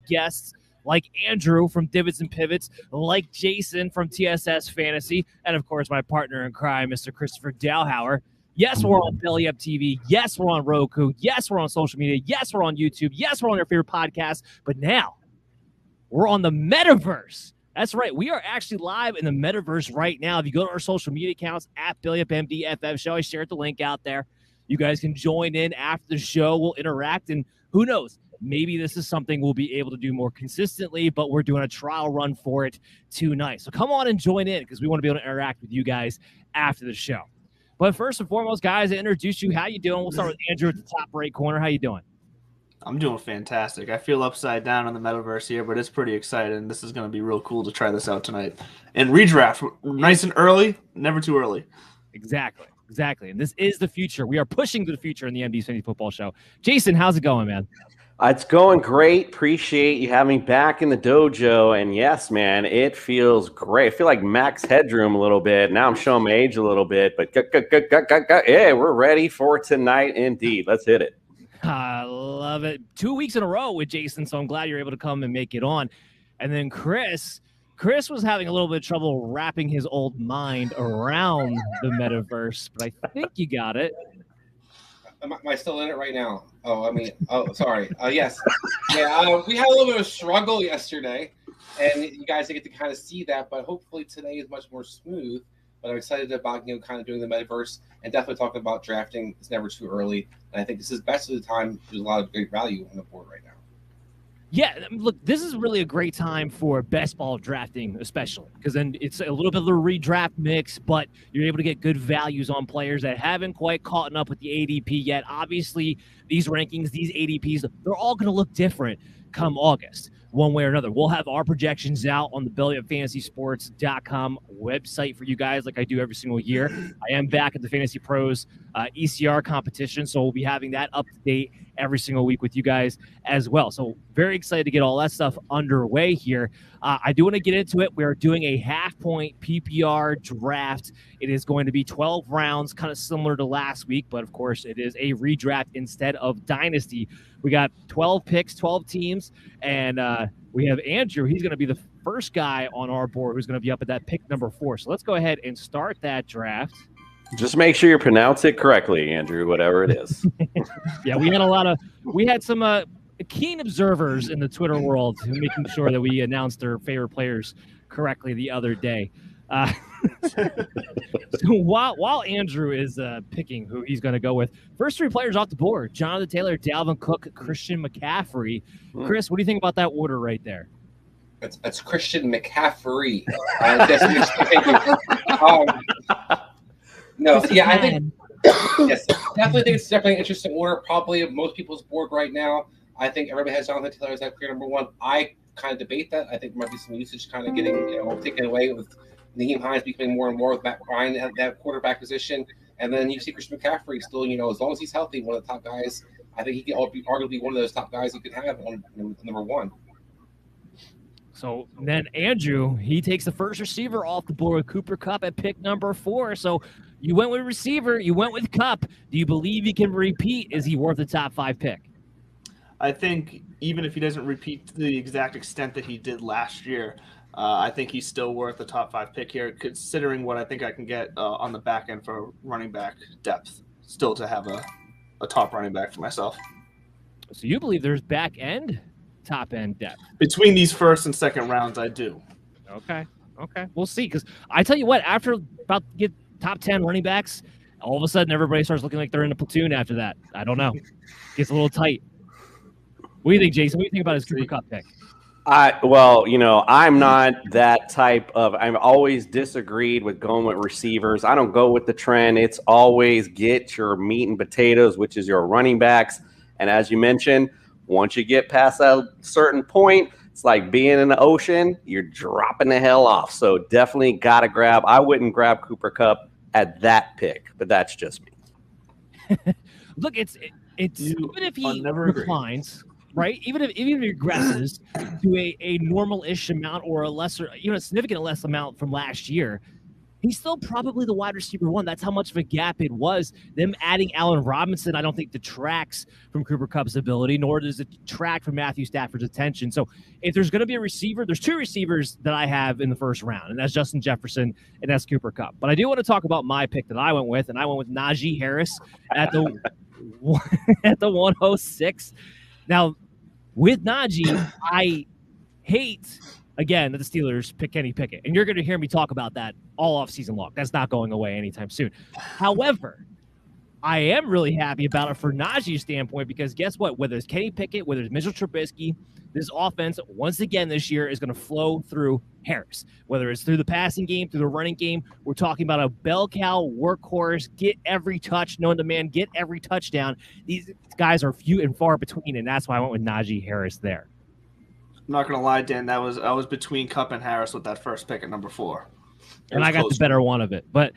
guests like Andrew from Divots and Pivots, like Jason from TSS Fantasy, and, of course, my partner in crime, Mr. Christopher Dalhauer. Yes, we're on Belly Up TV. Yes, we're on Roku. Yes, we're on social media. Yes, we're on YouTube. Yes, we're on your favorite podcast. But now we're on the metaverse. That's right. We are actually live in the metaverse right now. If you go to our social media accounts at Belly Up MDFF Show, I shared the link out there. You guys can join in after the show. We'll interact, and who knows? Maybe this is something we'll be able to do more consistently, but we're doing a trial run for it tonight. So come on and join in because we want to be able to interact with you guys after the show. But first and foremost, guys, I introduce you. How you doing? We'll start with Andrew at the top right corner. How you doing? I'm doing fantastic. I feel upside down in the metaverse here, but it's pretty exciting. This is going to be real cool to try this out tonight. And redraft, nice and early, never too early. Exactly. And this is the future. We are pushing to the future in the MD's Fantasy Football Show. Jason, how's it going, man? It's going great. Appreciate you having me back in the dojo. And yes, man, it feels great. I feel like max headroom a little bit. Now I'm showing my age a little bit, but yeah, we're ready for tonight indeed. Let's hit it. I love it. 2 weeks in a row with Jason, so I'm glad you're able to come and make it on. And then Chris was having a little bit of trouble wrapping his old mind around the metaverse, but I think you got it. Am I still in it right now? Sorry. Yes. Yeah, we had a little bit of a struggle yesterday, and you guys get to kind of see that, but hopefully today is much more smooth. But I'm excited about, kind of doing the metaverse and definitely talking about drafting. It's never too early. And I think this is best of the time. There's a lot of great value on the board right now. Yeah, look, this is really a great time for best ball drafting, especially because then it's a little bit of a redraft mix, but you're able to get good values on players that haven't quite caught up with the ADP yet. Obviously, these rankings, these ADPs, they're all going to look different come August, one way or another. We'll have our projections out on the bellyupfantasysports.com website for you guys like I do every single year. I am back at the Fantasy Pros ECR competition, so we'll be having that up to date every single week with you guys as well. So very excited to get all that stuff underway here. I do want to get into it. We are doing a half-point PPR draft. It is going to be 12 rounds, kind of similar to last week, but of course it is a redraft instead of Dynasty. We got 12 picks, 12 teams, and we have Andrew. He's going to be the first guy on our board who's going to be up at that pick number 4. So let's go ahead and start that draft. Just make sure you pronounce it correctly, Andrew, whatever it is. Yeah, we had some keen observers in the Twitter world making sure that we announced their favorite players correctly the other day. So while Andrew is picking who he's going to go with, first 3 players off the board: Jonathan Taylor, Dalvin Cook, Christian McCaffrey. Chris, what do you think about that order right there? It's Christian McCaffrey. No, yeah, I think yes, definitely think it's definitely an interesting order. Probably of most people's board right now. I think everybody has Jonathan Taylor as that clear number 1. I kind of debate that. I think there might be some usage kind of getting taken away with Naheem Hines becoming more and more with Matt Ryan at that quarterback position. And then you see Christian McCaffrey still, as long as he's healthy, one of the top guys. I think he could be arguably one of those top guys you could have on number 1. So then Andrew, he takes the first receiver off the board with Cooper Kupp at pick number 4. So you went with receiver, you went with Kupp. Do you believe he can repeat? Is he worth the top 5 pick? I think even if he doesn't repeat to the exact extent that he did last year, I think he's still worth the top 5 pick here, considering what I think I can get on the back end for running back depth, still to have a top running back for myself. So you believe there's back end, top end depth? Between these first and second rounds, I do. Okay. We'll see, because I tell you what, after about to get top 10 running backs, all of a sudden everybody starts looking like they're in a platoon after that. I don't know. Gets a little tight. What do you think, Jason? What do you think about his Cooper Kupp pick? I'm not that type of – I've always disagreed with going with receivers. I don't go with the trend. It's always get your meat and potatoes, which is your running backs. And as you mentioned, once you get past that certain point, it's like being in the ocean. You're dropping the hell off. So definitely got to grab – I wouldn't grab Cooper Kupp at that pick, but that's just me. Look, it's even if he declines – right? Even if he regresses to a normal-ish amount or a lesser, a significant less amount from last year, he's still probably the wide receiver one. That's how much of a gap it was. Them adding Allen Robinson, I don't think detracts from Cooper Kupp's ability, nor does it detract from Matthew Stafford's attention. So if there's going to be a receiver, there's two receivers that I have in the first round, and that's Justin Jefferson and that's Cooper Kupp. But I do want to talk about my pick that I went with, and I went with Najee Harris at the at the 106. Now, with Najee, I hate – again, that the Steelers pick Kenny Pickett. And you're going to hear me talk about that all offseason long. That's not going away anytime soon. However, I am really happy about it for Najee's standpoint because guess what? Whether it's Kenny Pickett, whether it's Mitchell Trubisky, this offense, once again this year, is going to flow through Harris. Whether it's through the passing game, through the running game, we're talking about a bell cow workhorse, get every touch, known to man, get every touchdown. These guys are few and far between, and that's why I went with Najee Harris there. I'm not gonna lie, Dan. I was between Kupp and Harris with that first pick at number 4. And I got the better one of it. But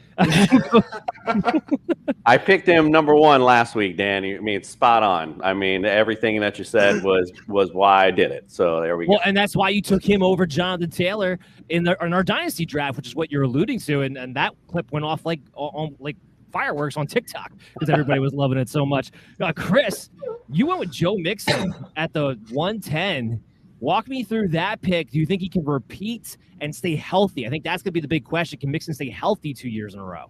I picked him number 1 last week, Dan. I mean, it's spot on. I mean, everything that you said was why I did it. So there we go. Well, and that's why you took him over Jonathan Taylor in our dynasty draft, which is what you're alluding to. And that clip went off like fireworks on TikTok because everybody was loving it so much. Chris, you went with Joe Mixon at the 110. Walk me through that pick. Do you think he can repeat and stay healthy? I think that's going to be the big question. Can Mixon stay healthy 2 years in a row?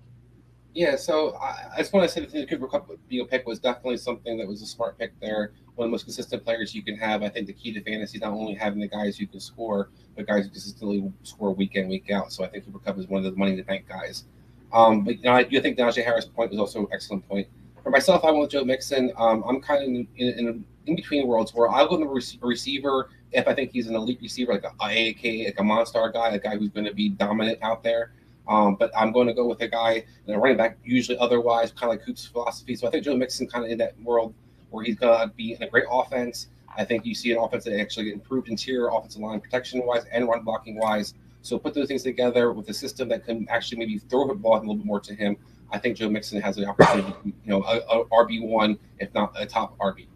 Yeah, so I just want to say that the Cooper Kupp pick was definitely something that was a smart pick there. One of the most consistent players you can have. I think the key to fantasy is not only having the guys who can score, but guys who consistently score week in, week out. So I think Cooper Kupp is one of the money to bank guys. But I do think Najee Harris' point was also an excellent point. For myself, I went with Joe Mixon. I'm kind of in between worlds where I'll go with a receiver if I think he's an elite receiver, like a monster guy, a guy who's going to be dominant out there. But I'm going to go with a guy, a running back, usually otherwise, kind of like Coop's philosophy. So I think Joe Mixon kind of in that world where he's going to be in a great offense. I think you see an offense that actually improved interior offensive line protection-wise and run blocking-wise. So put those things together with a system that can actually maybe throw the ball a little bit more to him. I think Joe Mixon has the opportunity to be, a RB1, if not a top RB.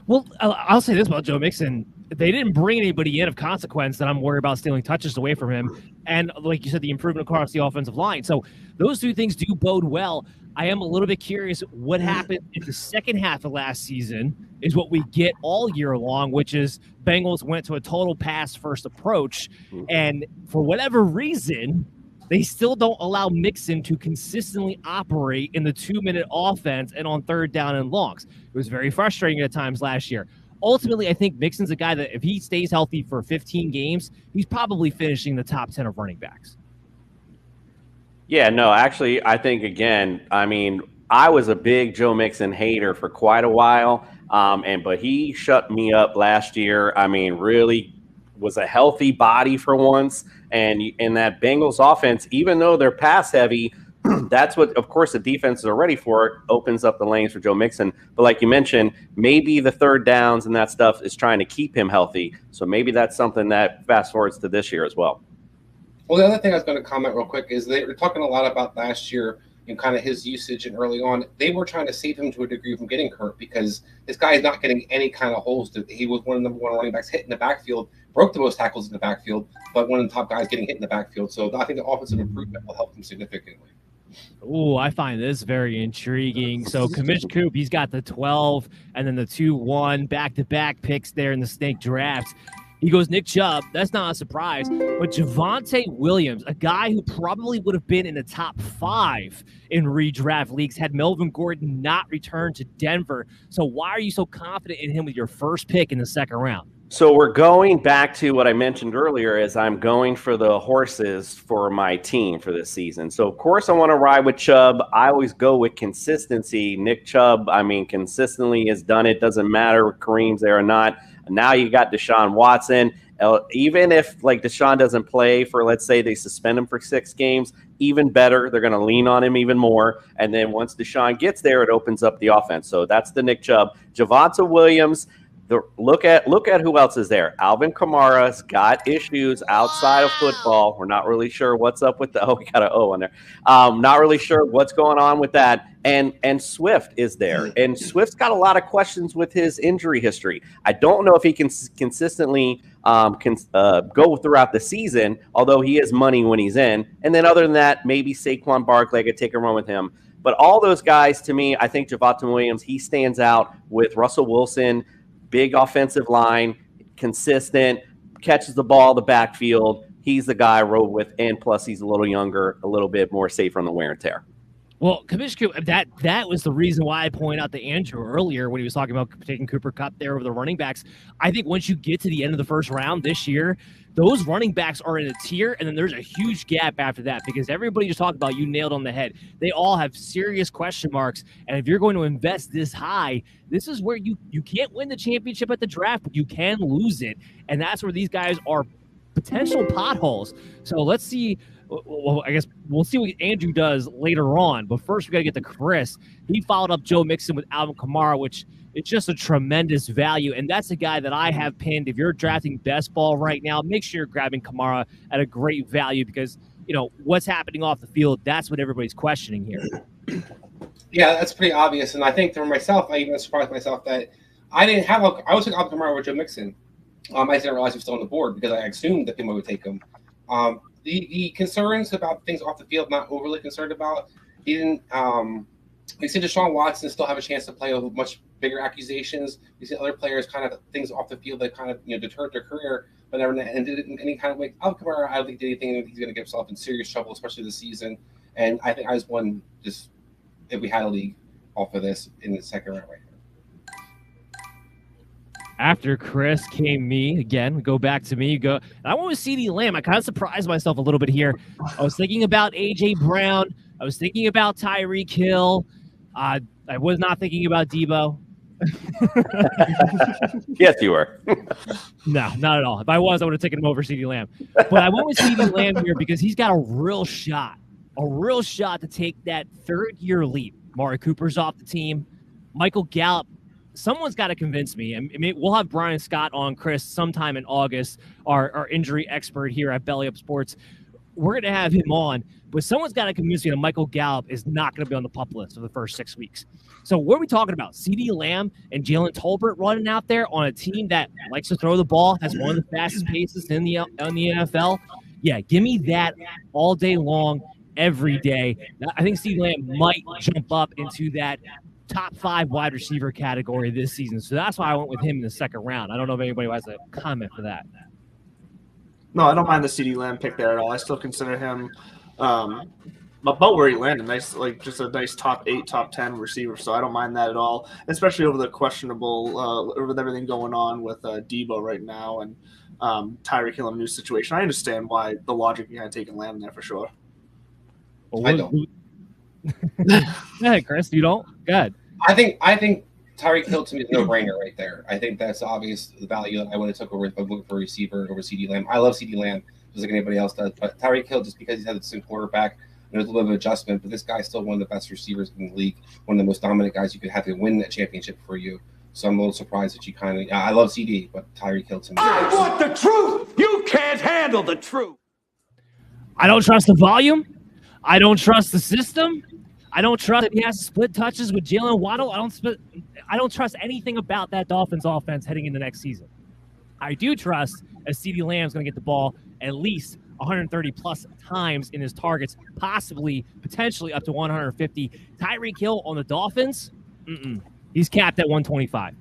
Well, I'll say this about Joe Mixon. They didn't bring anybody in of consequence that I'm worried about stealing touches away from him. And like you said, the improvement across the offensive line. So those two things do bode well. I am a little bit curious what happened in the second half of last season is what we get all year long, which is Bengals went to a total pass-first approach. And for whatever reason, they still don't allow Mixon to consistently operate in the 2-minute offense and on third down and longs. It was very frustrating at times last year. Ultimately, I think Mixon's a guy that if he stays healthy for 15 games, he's probably finishing the top 10 of running backs. Yeah, no, actually, I think, again, I mean, I was a big Joe Mixon hater for quite a while, but he shut me up last year. I mean, really was a healthy body for once. And in that Bengals offense, even though they're pass heavy, that's what, of course, the defenses are ready for. It opens up the lanes for Joe Mixon. But like you mentioned, maybe the third downs and that stuff is trying to keep him healthy. So maybe that's something that fast forwards to this year as well. Well, the other thing I was going to comment real quick is they were talking a lot about last year and kind of his usage and early on. They were trying to save him to a degree from getting hurt because this guy is not getting any kind of holes. He was one of the number one running backs hit in the backfield, broke the most tackles in the backfield, but one of the top guys getting hit in the backfield. So I think the offensive improvement will help him significantly. Oh, I find this very intriguing. So Commish Coop, he's got the 12 and then the 2-1 back-to-back picks there in the snake drafts. He goes Nick Chubb. That's not a surprise. But Javonte Williams, a guy who probably would have been in the top 5 in redraft leagues had Melvin Gordon not returned to Denver. So why are you so confident in him with your first pick in the second round? So we're going back to what I mentioned earlier is I'm going for the horses for my team for this season. So, of course, I want to ride with Chubb. I always go with consistency. Nick Chubb, I mean, consistently has done it. Doesn't matter if Kareem's there or not. Now you got Deshaun Watson. Even if, like, Deshaun doesn't play for, let's say, they suspend him for 6 games, even better. They're going to lean on him even more. And then once Deshaun gets there, it opens up the offense. So that's the Nick Chubb. Javonte Williams, look at who else is there. Alvin Kamara's got issues outside of football. We're not really sure what's up with we got an O on there. Not really sure what's going on with that. And Swift is there. And Swift's got a lot of questions with his injury history. I don't know if he can consistently go throughout the season, although he is money when he's in. And then other than that, maybe Saquon Barkley, I could take a run with him. But all those guys, to me, I think Javonte Williams, he stands out with Russell Wilson, big offensive line, consistent, catches the ball in the backfield. He's the guy I rode with, and plus he's a little younger, a little bit more safe on the wear and tear. Well, Commissioner, that was the reason why I pointed out to Andrew earlier when he was talking about taking Cooper Kupp there over the running backs. I think once you get to the end of the first round this year, those running backs are in a tier, and then there's a huge gap after that because everybody just talked about, you nailed on the head. They all have serious question marks, and if you're going to invest this high, this is where you can't win the championship at the draft, but you can lose it, and that's where these guys are potential potholes. So let's see. Well, I guess we'll see what Andrew does later on. But first, we got to get to Chris. He followed up Joe Mixon with Alvin Kamara, which it's just a tremendous value. And that's a guy that I have pinned. If you're drafting best ball right now, make sure you're grabbing Kamara at a great value because, you know, what's happening off the field, that's what everybody's questioning here. Yeah, that's pretty obvious. And I think for myself, I even surprised myself that I was taking Alvin Kamara with Joe Mixon. I didn't realize he was still on the board because I assumed that people would take him. The concerns about things off the field, not overly concerned about. He didn't. We see Deshaun Watson still have a chance to play with much bigger accusations. We see other players kind of things off the field that kind of deterred their career, but never ended it in any kind of way. Alvin Kamara, I don't think did anything. He's going to get himself in serious trouble, especially this season. And I think I just won just if we had a league off of this in the second round right here. After Chris came me again. Go back to me. Go. I went with CeeDee Lamb. I kind of surprised myself a little bit here. I was thinking about AJ Brown. I was thinking about Tyreek Hill. I was not thinking about Debo. Yes, you were. No, not at all. If I was, I would have taken him over CeeDee Lamb. But I went with CeeDee Lamb here because he's got a real shot to take that third-year leap. Mari Cooper's off the team. Michael Gallup. Someone's got to convince me. I mean, we'll have Brian Scott on, Chris, sometime in August, our injury expert here at Belly Up Sports. We're going to have him on, but someone's got to convince me that Michael Gallup is not going to be on the PUP list for the first 6 weeks. So what are we talking about? CeeDee Lamb and Jalen Tolbert running out there on a team that likes to throw the ball, has one of the fastest paces in the NFL? Yeah, give me that all day long, every day. I think CeeDee Lamb might jump up into that top 5 wide receiver category this season. So that's why I went with him in the second round. I don't know if anybody has a comment for that. No, I don't mind the CeeDee Lamb pick there at all. I still consider him about where he landed. Nice, like just a nice top 8, top 10 receiver. So I don't mind that at all, especially over the questionable, with everything going on with Debo right now and Tyreek Hill in a new situation. I understand why the logic behind taking Lamb there for sure. Well, I don't. Yeah, Chris, you don't? Go ahead. I think Tyreek Hill to me is no brainer right there. I think that's obvious the value that I would have took over if I'm looking for a receiver over CeeDee Lamb. I love CeeDee Lamb just like anybody else does, but Tyreek Hill just because he's had the same quarterback, there's a little bit of adjustment, but this guy's still one of the best receivers in the league, one of the most dominant guys you could have to win that championship for you. So I'm a little surprised that you kind of I love CD, but Tyreek Hill to me. I want the truth. You can't handle the truth. I don't trust the volume. I don't trust the system. I don't trust that he has to split touches with Jalen Waddle. I don't trust anything about that Dolphins offense heading into next season. I do trust that CeeDee Lamb is going to get the ball at least 130 plus times in his targets, potentially up to 150. Tyreek Hill on the Dolphins, he's capped at 125.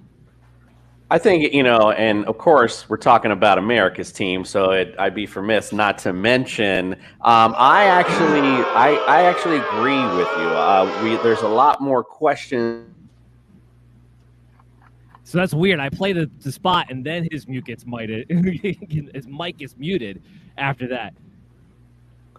I think, and of course, we're talking about America's team, so I'd be remiss not to mention. I actually agree with you. There's a lot more questions. So that's weird. I play the spot, and then his mute gets muted. His mic gets muted after that.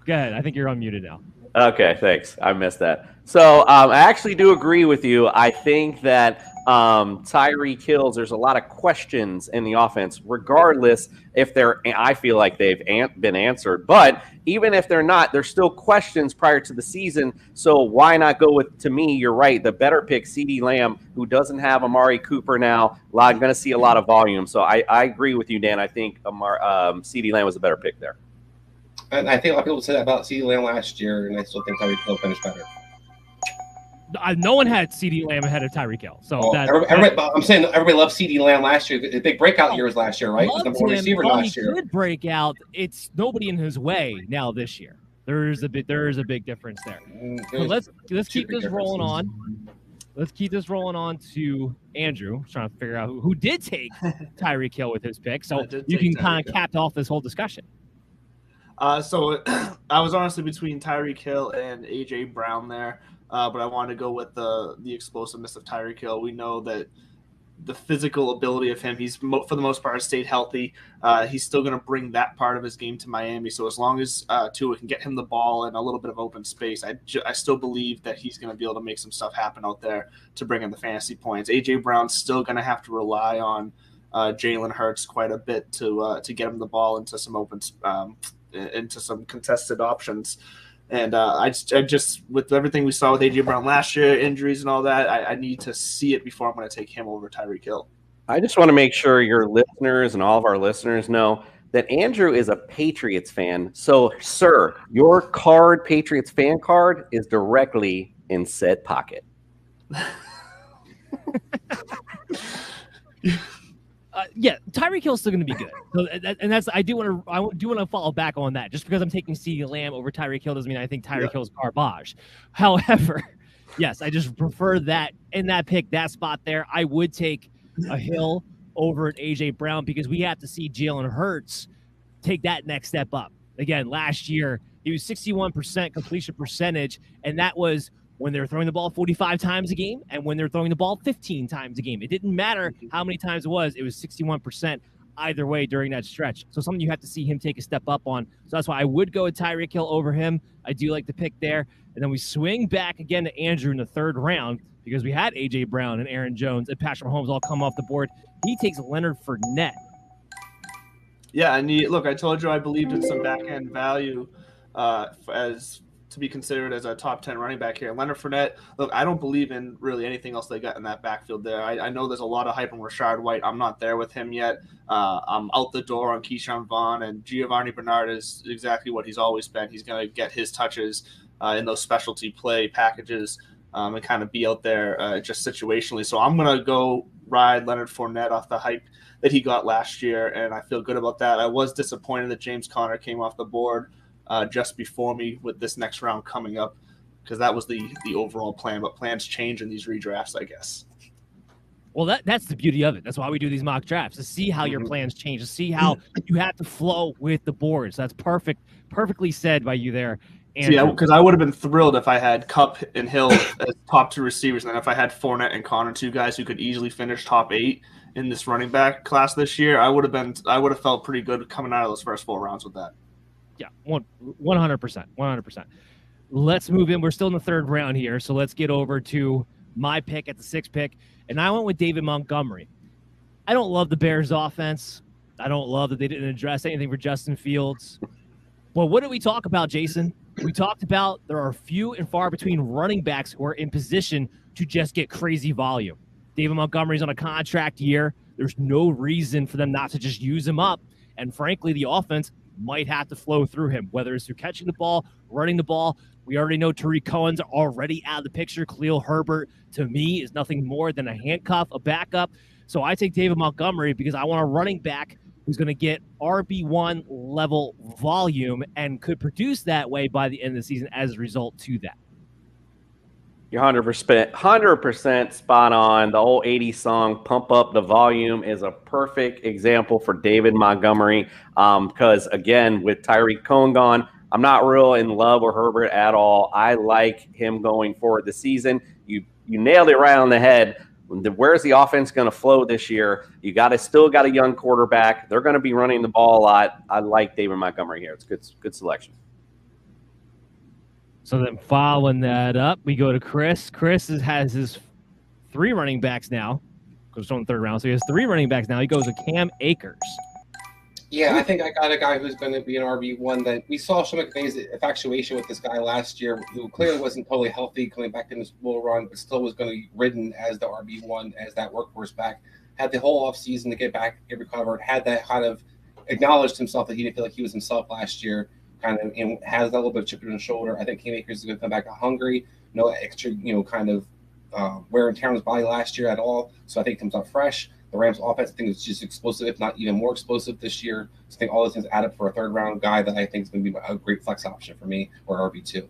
Go ahead. I think you're unmuted now. Okay, thanks. I missed that. So I actually do agree with you. I think that Tyreek Hill, there's a lot of questions in the offense, regardless if I feel like they've been answered. But even if they're not, there's still questions prior to the season. So why not go with, to me, you're right, the better pick, CeeDee Lamb, who doesn't have Amari Cooper now. Going to see a lot of volume. So I agree with you, Dan. I think CeeDee Lamb was a better pick there. And I think a lot of people said that about CeeDee Lamb last year, and I still think Tyreek Hill finished better. No one had CeeDee Lamb ahead of Tyreek Hill. So I'm saying everybody loved CeeDee Lamb last year. The big breakout year was last year, right? He was number one receiver last year. He did break out. It's nobody in his way now this year. There is a big difference there. So let's keep this rolling on. Let's keep this rolling on to Andrew. I'm trying to figure out who did take Tyreek Hill with his pick. So you can kind of cap off this whole discussion. So I was honestly between Tyreek Hill and AJ Brown there. But I wanted to go with the explosiveness of Tyreek Hill. We know that the physical ability of him, he's for the most part stayed healthy. He's still going to bring that part of his game to Miami. So as long as Tua can get him the ball and a little bit of open space, I still believe that he's going to be able to make some stuff happen out there to bring in the fantasy points. AJ Brown's still going to have to rely on Jalen Hurts quite a bit to get him the ball into some into some contested options. And I just, with everything we saw with A.J. Brown last year, injuries and all that, I need to see it before I'm going to take him over Tyreek Hill. I just want to make sure your listeners and all of our listeners know that Andrew is a Patriots fan. So, sir, your Patriots fan card, is directly in said pocket. Yeah, Tyreek Hill's still going to be good. So, and that's I do want to follow back on that. Just because I'm taking CeeDee Lamb over Tyreek Hill doesn't mean I think Tyreek Hill's garbage. However, yes, I just prefer that in that pick, that spot there. I would take a Hill over an AJ Brown because we have to see Jalen Hurts take that next step up. Again, last year he was 61% completion percentage, and that was when they're throwing the ball 45 times a game and when they're throwing the ball 15 times a game. It didn't matter how many times it was 61% either way during that stretch. So something you have to see him take a step up on. So that's why I would go with Tyreek Hill over him. I do like the pick there. And then we swing back again to Andrew in the third round because we had A.J. Brown and Aaron Jones and Patrick Mahomes all come off the board. He takes Leonard Fournette. Yeah, and look, I told you I believed in some back-end value as to be considered as a top 10 running back here. Leonard Fournette, look, I don't believe in really anything else they got in that backfield there. I know there's a lot of hype on Rashad White. I'm not there with him yet. I'm out the door on Keyshawn Vaughn, and Giovanni Bernard is exactly what he's always been. He's going to get his touches in those specialty play packages and kind of be out there just situationally. So I'm going to go ride Leonard Fournette off the hype that he got last year, and I feel good about that. I was disappointed that James Conner came off the board just before me with this next round coming up, because that was the overall plan. But plans change in these redrafts, I guess. Well, that's the beauty of it. That's why we do these mock drafts, to see how your plans change, to see how you have to flow with the boards. That's perfectly said by you there. Yeah, because I would have been thrilled if I had Kupp and Hill as top two receivers, and then if I had Fournette and Conner, two guys who could easily finish top 8 in this running back class this year. I would have felt pretty good coming out of those first 4 rounds with that. Yeah, 100%. Let's move in. We're still in the third round here, so let's get over to my pick at the 6th pick, and I went with David Montgomery. I don't love the Bears' offense. I don't love that they didn't address anything for Justin Fields. But what did we talk about, Jason? We talked about there are few and far between running backs who are in position to just get crazy volume. David Montgomery's on a contract year. There's no reason for them not to just use him up, and frankly, the offense might have to flow through him, whether it's through catching the ball, running the ball. We already know Tariq Cohen's already out of the picture. Khalil Herbert, to me, is nothing more than a handcuff, a backup. So I take David Montgomery because I want a running back who's going to get RB1 level volume and could produce that way by the end of the season as a result to that. You're 100% spot on. The old 80s song, Pump Up the Volume, is a perfect example for David Montgomery because, again, with Tyreek Cohen gone, I'm not real in love with Herbert at all. I like him going forward this season. You nailed it right on the head. Where's the offense going to flow this year? You still got a young quarterback. They're going to be running the ball a lot. I like David Montgomery here. It's good selection. So then following that up, we go to Chris. Chris has his three running backs now, because it's on the third round. So he has three running backs now. He goes with Cam Akers. Yeah, I think I got a guy who's going to be an RB1 that we saw Sean McVay's infatuation with this guy last year, who clearly wasn't totally healthy coming back in this bull run, but still was going to be ridden as the RB1, as that workhorse back. Had the whole offseason to get back, get recovered, had that kind of acknowledged himself that he didn't feel like he was himself last year, kind of, and has that little bit of chip on his shoulder. I think Cam Akers is going to come back hungry, no extra, kind of wear and tear on his body last year at all. So I think he comes out fresh. The Rams offense, I think, is just explosive, if not even more explosive this year. So I think all those things add up for a third-round guy that I think is going to be a great flex option for me, or RB2.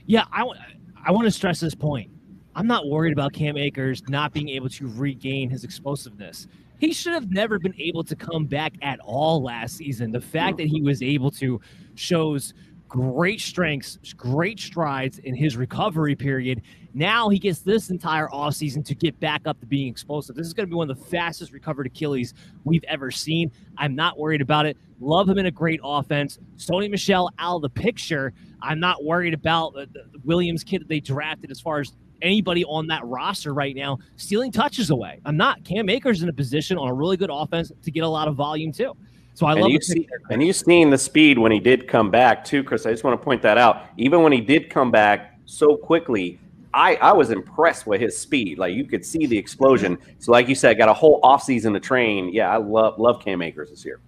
Yeah, I want to stress this point. I'm not worried about Cam Akers not being able to regain his explosiveness. He should have never been able to come back at all last season. The fact that he was able to shows great strengths, great strides in his recovery period. Now he gets this entire offseason to get back up to being explosive. This is going to be one of the fastest recovered Achilles we've ever seen. I'm not worried about it. Love him in a great offense. Sony Michel out of the picture. I'm not worried about the Williams kid that they drafted as far as anybody on that roster right now stealing touches away. I'm not. Cam Akers in a position on a really good offense to get a lot of volume too. So I love it. And you've seen the speed when he did come back too, Chris. I just want to point that out. Even when he did come back so quickly, I was impressed with his speed. Like, you could see the explosion. So like you said, got a whole offseason to train. Yeah, I love Cam Akers this year.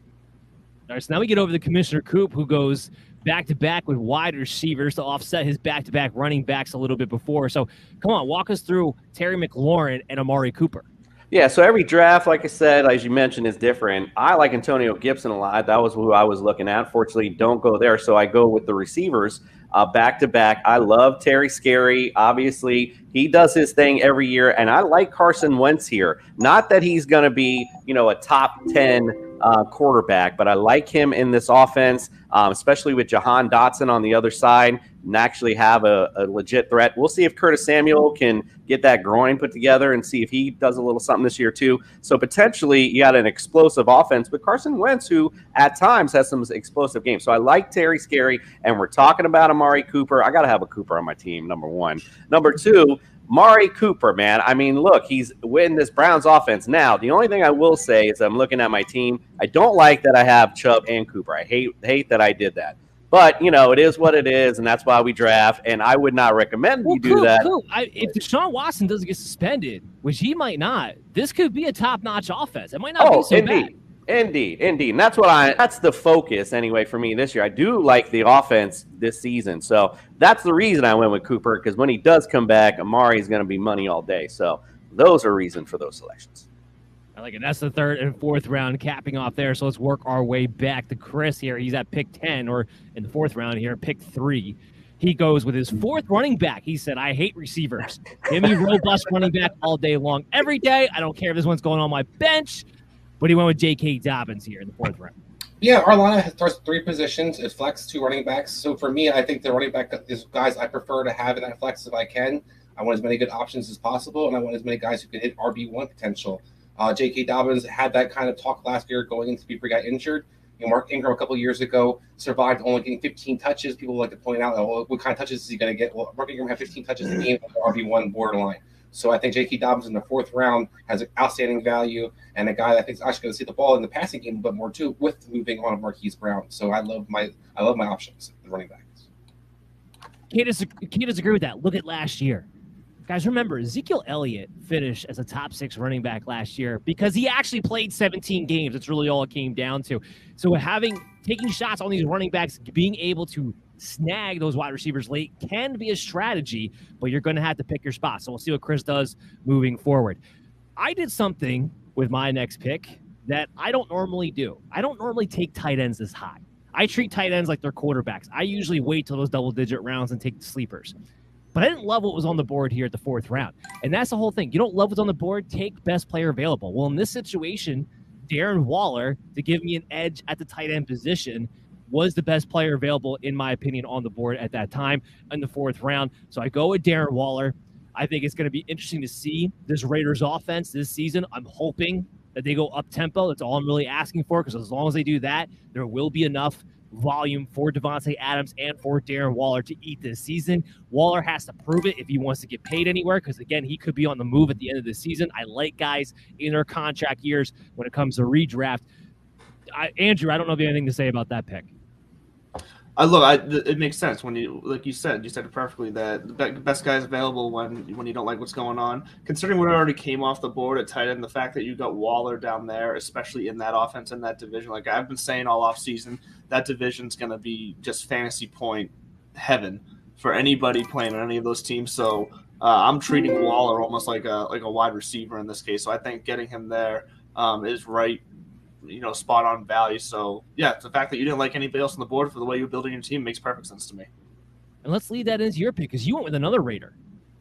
All right, so now we get over to Commissioner Coop, who goes back-to-back with wide receivers to offset his back-to-back running backs a little bit before. So come on, walk us through Terry McLaurin and Amari Cooper. Yeah, so every draft, like I said, as you mentioned, is different. I like Antonio Gibson a lot. That was who I was looking at. Fortunately, don't go there, so I go with the receivers back-to-back. I love Terry Scary. Obviously, he does his thing every year, and I like Carson Wentz here. Not that he's going to be, a top 10 quarterback, but I like him in this offense, especially with Jahan Dotson on the other side, and actually have a legit threat. We'll see if Curtis Samuel can get that groin put together and see if he does a little something this year too. So potentially you got an explosive offense, but Carson Wentz, who at times has some explosive games. So I like Terry Scary, and we're talking about Amari Cooper. I got to have a Cooper on my team, number one. Number two, Amari Cooper, man. I mean, look, he's winning this Browns offense. Now, the only thing I will say is I'm looking at my team. I don't like that I have Chubb and Cooper. I hate that I did that. But, it is what it is, and that's why we draft, and I would not recommend you do that. Cool. If Deshaun Watson doesn't get suspended, which he might not, this could be a top-notch offense. It might not be so bad. Indeed. And that's that's the focus anyway for me this year. I do like the offense this season. So that's the reason I went with Cooper, because when he does come back, Amari is going to be money all day. So those are reasons for those selections. I like it. That's the third and fourth round capping off there. So let's work our way back to Chris here. He's at pick 10, or in the fourth round here, pick 3. He goes with his fourth running back. He said, I hate receivers. Give me robust running back all day long, every day. I don't care if this one's going on my bench. But he went with J.K. Dobbins here in the fourth round. Yeah, our lineup has 3 positions. It flex 2 running backs. So for me, I think the running back is guys I prefer to have in that flex if I can. I want as many good options as possible, and I want as many guys who can hit RB1 potential. J.K. Dobbins had that kind of talk last year going into before he got injured. Mark Ingram a couple of years ago survived only getting 15 touches. People like to point out, what kind of touches is he going to get? Well, Mark Ingram had 15 touches a game on the RB1 borderline. So I think J.K. Dobbins in the fourth round has an outstanding value, and a guy that I think is actually going to see the ball in the passing game a bit more too, with moving on of Marquise Brown. So I love my options, the running backs. Can't disagree with that. Look at last year. Guys, remember, Ezekiel Elliott finished as a top 6 running back last year because he actually played 17 games. That's really all it came down to. So taking shots on these running backs, being able to snag those wide receivers late can be a strategy, but you're going to have to pick your spot. So we'll see what Chris does moving forward. I did something with my next pick that I don't normally do. I don't normally take tight ends this high. I treat tight ends like they're quarterbacks. I usually wait till those double-digit rounds and take the sleepers. But I didn't love what was on the board here at the fourth round. And that's the whole thing. You don't love what's on the board, take best player available. Well, in this situation, Darren Waller, to give me an edge at the tight end position, was the best player available, in my opinion, on the board at that time in the fourth round. So I go with Darren Waller. I think it's going to be interesting to see this Raiders offense this season. I'm hoping that they go up-tempo. That's all I'm really asking for, because as long as they do that, there will be enough volume for Devontae Adams and for Darren Waller to eat this season. Waller has to prove it if he wants to get paid anywhere, because, again, he could be on the move at the end of the season. I like guys in their contract years when it comes to redraft. Andrew, I don't know if you have anything to say about that pick. It makes sense when you said it perfectly, that the best guys available when you don't like what's going on. Considering what already came off the board at tight end, the fact that you got Waller down there, especially in that offense in that division, like I've been saying all off season, that division's going to be just fantasy point heaven for anybody playing on any of those teams. So I'm treating Waller almost like a wide receiver in this case. So I think getting him there is right. Spot on value. So yeah, the fact that you didn't like anybody else on the board for the way you're building your team makes perfect sense to me. And let's lead that into your pick, because you went with another Raider.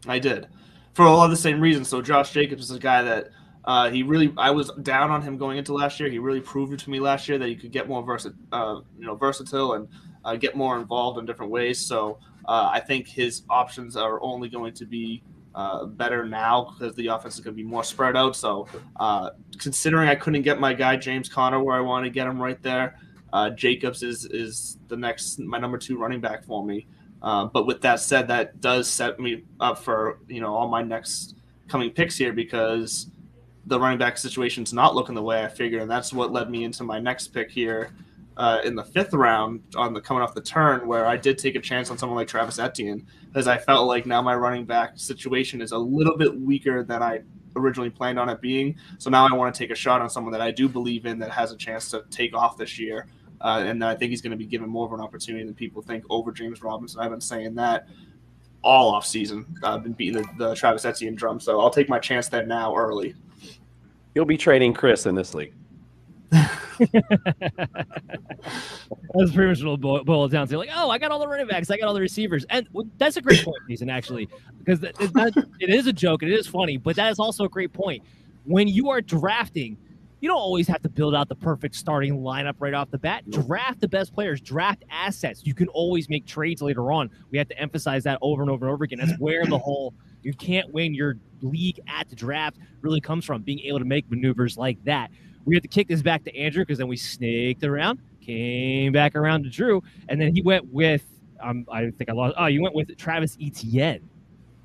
I did, for a lot of the same reasons. So Josh Jacobs is a guy that I was down on him going into last year. He really proved it to me last year that he could get more versatile and get more involved in different ways. So I think his options are only going to be better now because the offense is going to be more spread out. So considering I couldn't get my guy James Conner where I want to get him right there, Jacobs is my number 2 running back for me. But with that said, that does set me up for all my next coming picks here, because the running back situation is not looking the way I figured, and that's what led me into my next pick here in the 5th round coming off the turn, where I did take a chance on someone like Travis Etienne, because I felt like now my running back situation is a little bit weaker than I originally planned on it being. So now I want to take a shot on someone that I do believe in, that has a chance to take off this year. And I think he's going to be given more of an opportunity than people think over James Robinson. I've been saying that all off season. I've been beating the Travis Etienne drum. So I'll take my chance there now early. You'll be trading Chris in this league. That's pretty much what it'll boil down to. Like, oh, I got all the running backs, I got all the receivers, and that's a great point, Jason. Actually, because it is a joke and it is funny, but that is also a great point. When you are drafting, you don't always have to build out the perfect starting lineup right off the bat. Draft the best players, draft assets. You can always make trades later on. We have to emphasize that over and over and over again. That's where the whole you can't win your league at the draft really comes from, being able to make maneuvers like that. We have to kick this back to Andrew, because then we snaked around, came back around to Drew, and then he went with I think I lost. Oh, you went with Travis Etienne.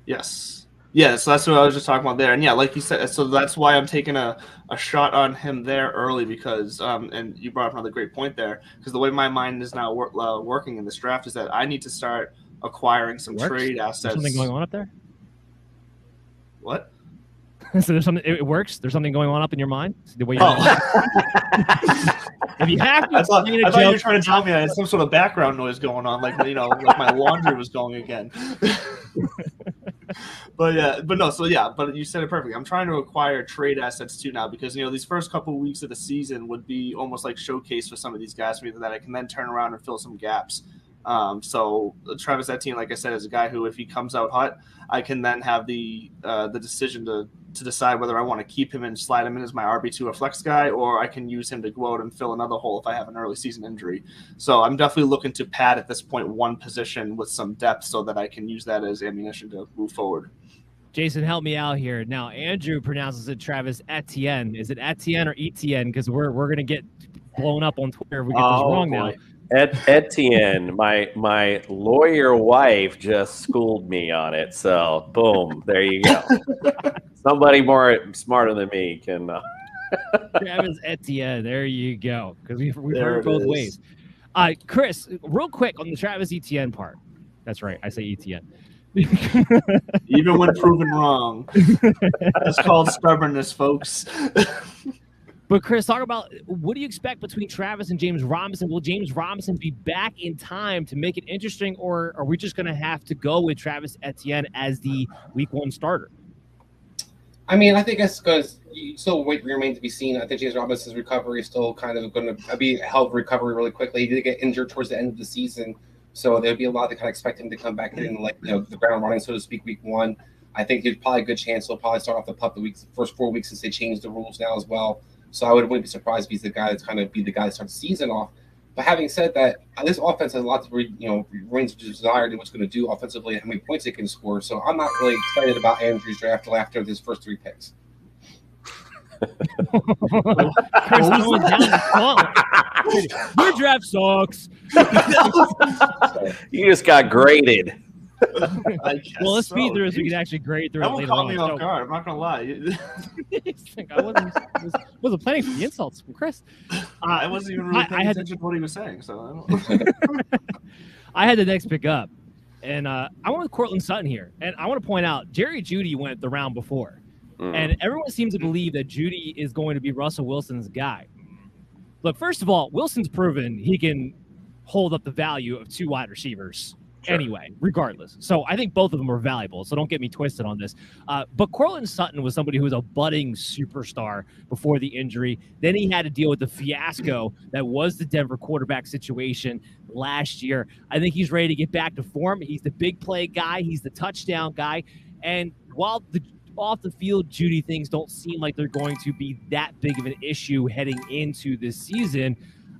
Yes. Yeah, so that's what I was just talking about there. And yeah, like you said, so that's why I'm taking a shot on him there early, because and you brought up another great point there, because the way my mind is now working in this draft is that I need to start acquiring some trade assets. There's something going on up there? What? So there's something. It works. There's something going on up in your mind. The way if you have to, I thought you were trying to tell me I had some sort of background noise going on, like like my laundry was going again. But you said it perfectly. I'm trying to acquire trade assets too now, because these first couple of weeks of the season would be almost like showcase for some of these guys for me that I can then turn around and fill some gaps. So Travis Etienne, like I said, is a guy who, if he comes out hot, I can then have the decision to decide whether I want to keep him and slide him in as my RB2 or flex guy, or I can use him to go out and fill another hole if I have an early season injury. So I'm definitely looking to pad at this point one position with some depth so that I can use that as ammunition to move forward. Jason, help me out here. Now, Andrew pronounces it Travis Etienne. Is it Etienne or Etienne? Because we're going to get blown up on Twitter if we get this wrong now. Etienne, my lawyer wife just schooled me on it. So, boom, there you go. Somebody more smarter than me can. Travis Etienne, there you go. Because we've heard both ways. Chris, real quick on the Travis Etienne part. That's right, I say Etienne. Even when proven wrong. That's called stubbornness, folks. But Chris, talk about what do you expect between Travis and James Robinson? Will James Robinson be back in time to make it interesting, or are we just going to have to go with Travis Etienne as the week 1 starter? I mean, I think that's because you still remain to be seen. I think James Robinson's recovery is still kind of going to be a hell of a recovery really quickly. He did get injured towards the end of the season, so there'd be a lot to kind of expect him to come back in the ground running, so to speak, week 1. I think there's probably a good chance he'll probably start off the pup the first 4 weeks, since they changed the rules now as well. So I wouldn't be surprised if he's the guy that's kind of be the guy that starts the season off. But having said that, this offense has a lot to remains to desire to what's going to do offensively and how many points it can score. So I'm not really excited about Andrew's draft after his first 3 picks. Chris going down the Your draft sucks. You just got graded. Well, let's speed through so we can actually grade through That it one later caught on. me off guard. I'm not gonna lie. I wasn't planning for the insults from Chris. I wasn't even really paying attention to what he was saying. So I don't. I had the next pick up, and I went with Cortland Sutton here. And I want to point out, Jerry Jeudy went the round before, and everyone seems to believe that Jeudy is going to be Russell Wilson's guy. Look, first of all, Wilson's proven he can hold up the value of 2 wide receivers. Sure. Anyway, regardless. So I think both of them are valuable. So don't get me twisted on this. But Cortland Sutton was somebody who was a budding superstar before the injury. Then he had to deal with the fiasco that was the Denver quarterback situation last year. I think he's ready to get back to form. He's the big play guy. He's the touchdown guy. And while the off the field Jeudy things don't seem like they're going to be that big of an issue heading into this season,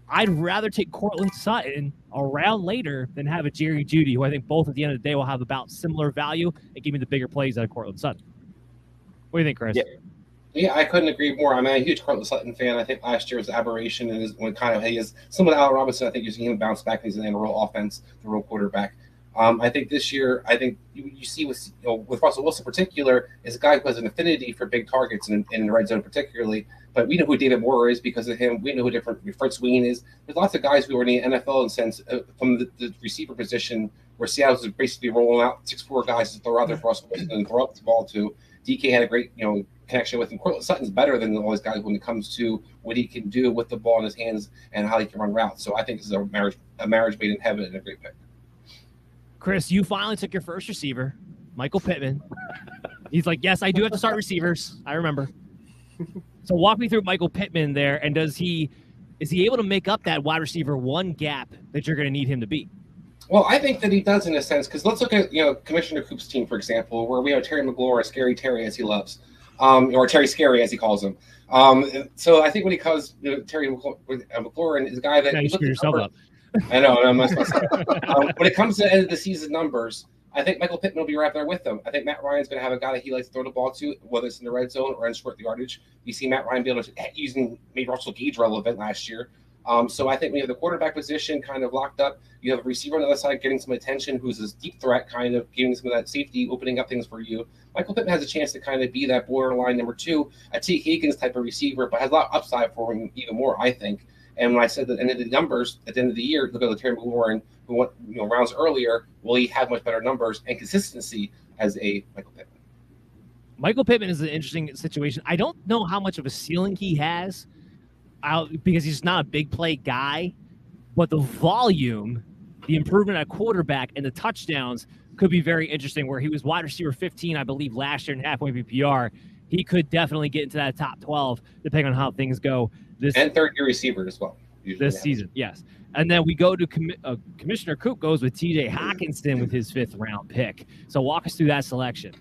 I'd rather take Cortland Sutton around later than have a Jerry Jeudy, who I think both at the end of the day will have about similar value and give me the bigger plays out of Cortland Sutton. What do you think, Chris? Yeah, I couldn't agree more. I'm a huge Cortland Sutton fan. I think last year was an aberration, and when kind of he is similar to Allen Robinson. I think you're seeing him bounce back. He's in the real offense, the real quarterback. I think this year, you see with Russell Wilson in particular, is a guy who has an affinity for big targets in the red zone particularly. But we know who David Moore is because of him. We know who Fred Sween is. There's lots of guys who are in the NFL in sense from the receiver position where Seattle's basically rolling out 6'4" guys to throw out there for Russell Wilson and throw up the ball to. DK had a great connection with him. Cortland Sutton's better than all these guys when it comes to what he can do with the ball in his hands and how he can run routes. So I think this is a marriage made in heaven and a great pick. Chris, you finally took your first receiver, Michael Pittman. He's like, yes, I do have to start receivers. I remember. So walk me through Michael Pittman there, and is he able to make up that wide receiver 1 gap that you're going to need him to be? Well, I think that he does in a sense, because let's look at Commissioner Coop's team, for example, where we have Terry McLaurin, Scary Terry as he loves, or Terry Scary as he calls him. So I think when he calls Terry McLaurin is a guy that you screw yourself up. I know, and I'm messing myself up. When it comes to the end of the season numbers, I think Michael Pittman will be right there with them. I think Matt Ryan's going to have a guy that he likes to throw the ball to, whether it's in the red zone or in short yardage. We see Matt Ryan be able to made Russell Gage relevant last year. So I think we have the quarterback position kind of locked up. You have a receiver on the other side getting some attention, who's this deep threat, kind of giving some of that safety, opening up things for you. Michael Pittman has a chance to kind of be that borderline number 2, a T. Higgins type of receiver, but has a lot of upside for him even more, I think. And when I said that, and the numbers at the end of the year, look at the Terry McLaurin, who went rounds earlier, will he have much better numbers and consistency as a Michael Pittman? Michael Pittman is an interesting situation. I don't know how much of a ceiling he has because he's not a big play guy, but the volume, the improvement at quarterback, and the touchdowns could be very interesting, where he was wide receiver 15, I believe, last year in halfway PPR. He could definitely get into that top 12, depending on how things go. And third-year receiver as well. This season, yes. And then we go to Commissioner Coop goes with T.J. Hockenson with his 5th round pick. So walk us through that selection.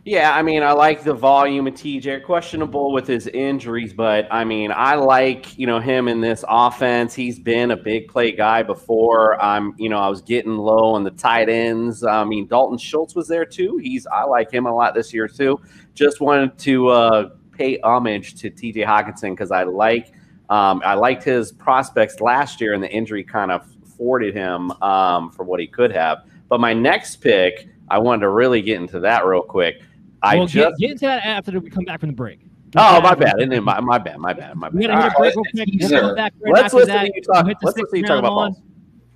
Yeah, I mean, I like the volume of TJ. Questionable with his injuries, but I mean, I like him in this offense. He's been a big play guy before. I was getting low on the tight ends. I mean, Dalton Schultz was there too. I like him a lot this year too. Just wanted to pay homage to TJ Hockenson because I liked his prospects last year, and the injury kind of thwarted him for what he could have. But my next pick, I wanted to really get into that real quick. Get into that after we come back from the break. My bad. My bad. We're going to hit a break real quick. We'll come back right Let's after listen that. to you talk. Let's listen to you talk about balls.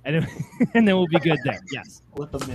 And then we'll be good there. Yes.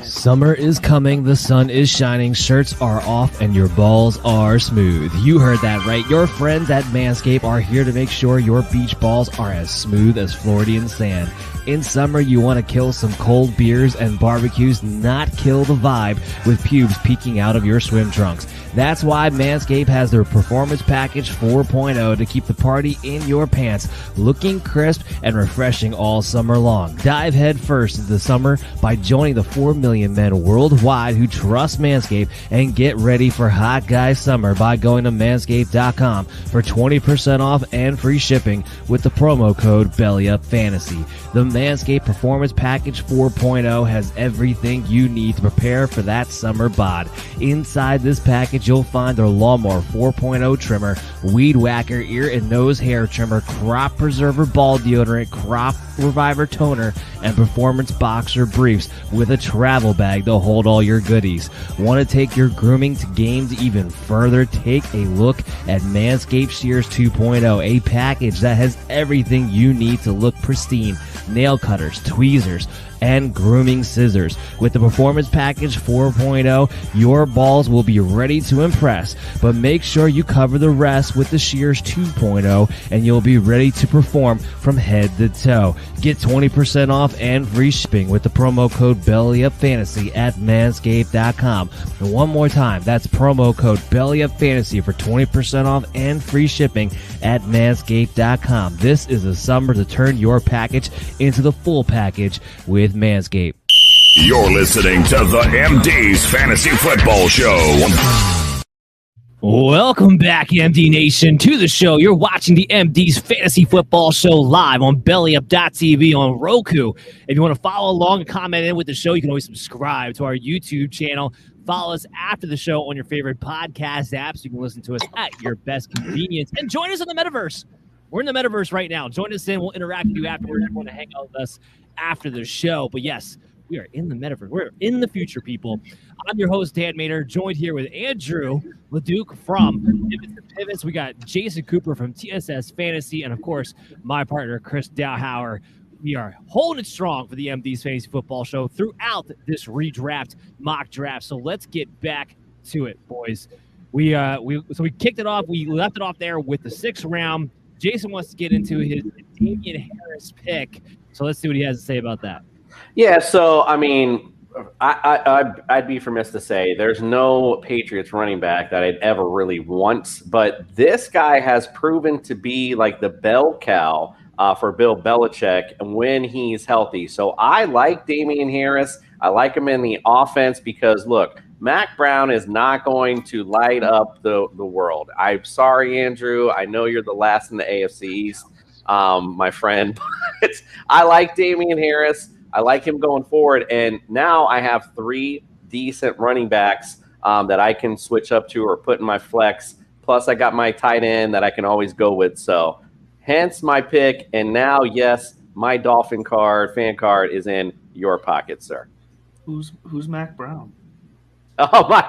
Summer is coming, the sun is shining, shirts are off, and your balls are smooth. You heard that right. Your friends at Manscaped are here to make sure your beach balls are as smooth as Floridian sand. In summer, you want to kill some cold beers and barbecues, not kill the vibe with pubes peeking out of your swim trunks. That's why Manscaped has their Performance Package 4.0 to keep the party in your pants looking crisp and refreshing all summer long. Dive head first into the summer by joining the 4 million men worldwide who trust Manscaped, and get ready for hot guy summer by going to manscaped.com for 20% off and free shipping with the promo code BELLYUPFANTASY. The Manscaped Performance Package 4.0 has everything you need to prepare for that summer bod. Inside this package, package, you'll find their Lawnmower 4.0 trimmer, Weed Whacker ear and nose hair trimmer, Crop Preserver ball deodorant, Crop Reviver toner, and Performance Boxer briefs with a travel bag to hold all your goodies. Want to take your grooming to games even further? Take a look at Manscaped Shears 2.0, a package that has everything you need to look pristine. Nail cutters, tweezers, and grooming scissors. With the Performance Package 4.0, your balls will be ready to impress, but make sure you cover the rest with the Shears 2.0 and you'll be ready to perform from head to toe. Get 20% off and free shipping with the promo code BellyUpFantasy at Manscaped.com. And one more time, that's promo code BellyUpFantasy for 20% off and free shipping at Manscaped.com. This is the summer to turn your package into the full package with Manscaped. You're listening to the MD's Fantasy Football Show. Welcome back, MD Nation, to the show. You're watching the MD's Fantasy Football Show live on BellyUp.tv on Roku. If you want to follow along and comment in with the show, you can always subscribe to our YouTube channel. Follow us after the show on your favorite podcast app so you can listen to us at your best convenience. And join us in the metaverse. We're in the metaverse right now. Join us in. We'll interact with you afterwards. If you want to hang out with us after the show. But yes, we are in the metaverse. We're in the future, people. I'm your host, Dan Mader, joined here with Andrew LeDuc from Pivots to Pivots. We got Jason Cooper from TSS Fantasy, and of course, my partner, Chris Dowhauer. We are holding it strong for the MD's Fantasy Football Show throughout this redraft mock draft. So let's get back to it, boys. We kicked it off. We left it off there with the 6th round. Jason wants to get into his Damian Harris pick. So let's see what he has to say about that. Yeah, so, I mean, I'd be remiss to say there's no Patriots running back that I'd ever really want, but this guy has proven to be like the bell cow for Bill Belichick when he's healthy. So I like Damian Harris. I like him in the offense because, look, Mac Brown is not going to light up the world. I'm sorry, Andrew. I know you're the last in the AFC East, my friend. But I like Damian Harris. I like him going forward. And now I have 3 decent running backs that I can switch up to or put in my flex. Plus, I got my tight end that I can always go with. So hence my pick. And now, yes, my Dolphin fan card is in your pocket, sir. Who's Mac Brown? Oh, my.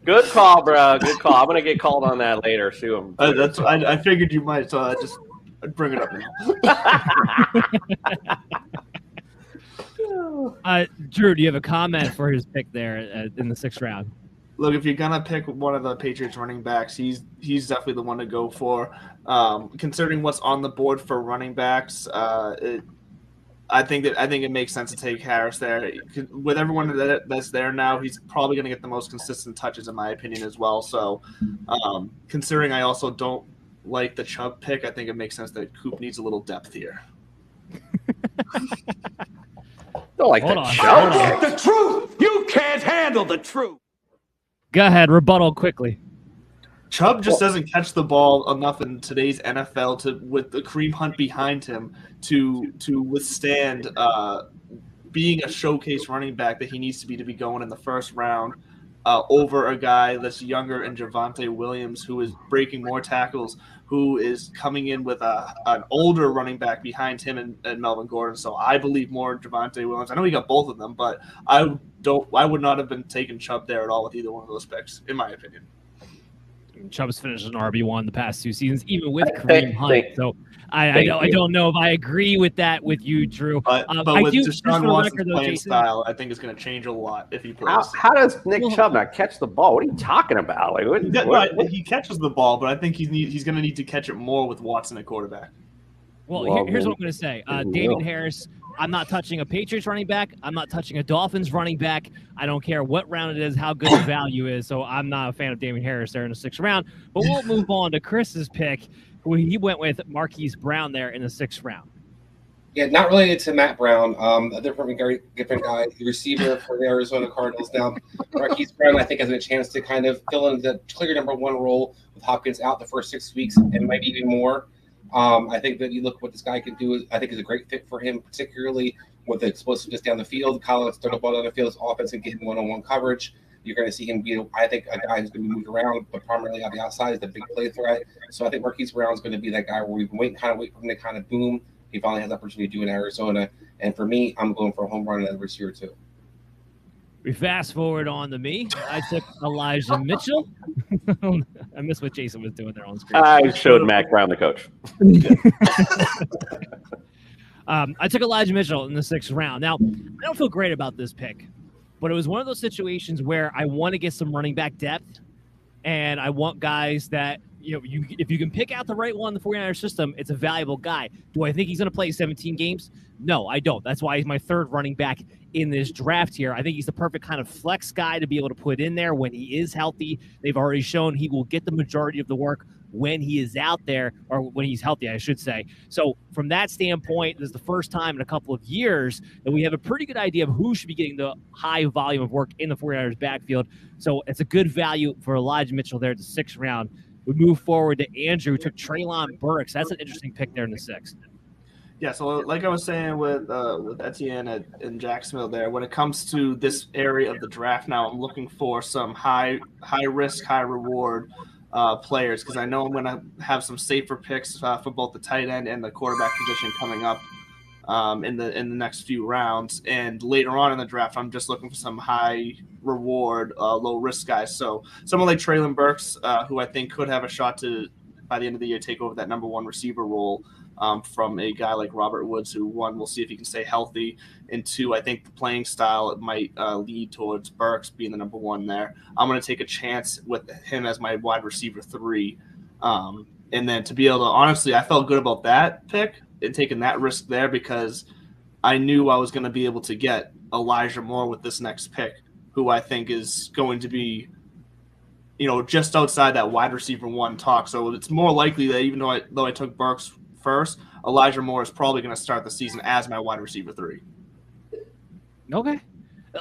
Good call, bro. Good call. I'm going to get called on that later. Sue him. I figured you might, so I'd bring it up now. Drew, do you have a comment for his pick there in the 6th round? Look, if you're gonna pick one of the Patriots running backs, he's definitely the one to go for. Considering what's on the board for running backs, I think it makes sense to take Harris there. With everyone that's there now, he's probably going to get the most consistent touches, in my opinion, as well. So, considering I also don't like the Chubb pick, I think it makes sense that Coop needs a little depth here. Don't like Hold that on. Chubb. I want the truth. You can't handle the truth. Go ahead, rebuttal quickly. Chubb just doesn't catch the ball enough in today's NFL with the Kareem Hunt behind him to withstand being a showcase running back that he needs to be going in the 1st round over a guy that's younger in Javonte Williams, who is breaking more tackles, who is coming in with an older running back behind him and Melvin Gordon. So I believe more in Javonte Williams. I know he got both of them, but I would not have been taking Chubb there at all with either one of those picks, in my opinion. Chubb's finished an RB1 the past 2 seasons, even with Kareem Hunt. So I don't know if I agree with that with you, Drew. But with Deshaun Watson's playing style, I think it's going to change a lot if he plays. How does Nick Chubb not catch the ball? What are you talking about? Like, what? He catches the ball, but I think he's going to need to catch it more with Watson at quarterback. Well, here's what I'm going to say. Damian Harris, I'm not touching a Patriots running back. I'm not touching a Dolphins running back. I don't care what round it is, how good the value is. So I'm not a fan of Damian Harris there in the 6th round. But we'll move on to Chris's pick, who he went with Marquise Brown there in the 6th round. Yeah, not related to Matt Brown. A different guy, the receiver for the Arizona Cardinals. Now, Marquise Brown, I think, has a chance to kind of fill in the clear number 1 role with Hopkins out the first 6 weeks and maybe even more. I think that you look what this guy can do. I think is a great fit for him, particularly with the explosiveness down the field. Kyle lets throw the ball down the field. His offense can get in one-on-one coverage. You're going to see him be, I think, a guy who's going to be moved around, but primarily on the outside is the big play threat. So I think Marquise Brown is going to be that guy where we've been wait for him to kind of boom. He finally has the opportunity to do in Arizona. And for me, I'm going for a home run at this year too. We fast forward on to me. I took Elijah Mitchell. I missed what Jason was doing there on screen. I showed Mac Brown, the coach. I took Elijah Mitchell in the 6th round. Now, I don't feel great about this pick, but it was one of those situations where I want to get some running back depth, and I want guys that, if you can pick out the right one in the 49ers system, it's a valuable guy. Do I think he's going to play 17 games? No, I don't. That's why he's my 3rd running back in this draft here. I think he's the perfect kind of flex guy to be able to put in there when he is healthy. They've already shown he will get the majority of the work when he is out there, or when he's healthy, I should say. So from that standpoint, this is the first time in a couple of years that we have a pretty good idea of who should be getting the high volume of work in the 49ers backfield. So it's a good value for Elijah Mitchell there at the 6th round. We move forward to Andrew, who took Treylon Burks. That's an interesting pick there in the 6th. Yeah, so like I was saying with Etienne in Jacksonville there, when it comes to this area of the draft now, I'm looking for some high risk, high reward players, because I know I'm going to have some safer picks for both the tight end and the quarterback position coming up in the next few rounds. And later on in the draft, I'm just looking for some high reward, low risk guys. So someone like Treylon Burks, who I think could have a shot to, by the end of the year, take over that number 1 receiver role from a guy like Robert Woods, who, 1, we'll see if he can stay healthy, and 2, I think the playing style it might lead towards Burks being the number 1 there. I'm going to take a chance with him as my wide receiver 3. And then to be able to, honestly, I felt good about that pick and taking that risk there, because I knew I was going to be able to get Elijah Moore with this next pick, who I think is going to be, just outside that wide receiver 1 talk. So it's more likely that even though I took Burks first, Elijah Moore is probably going to start the season as my wide receiver 3. Okay.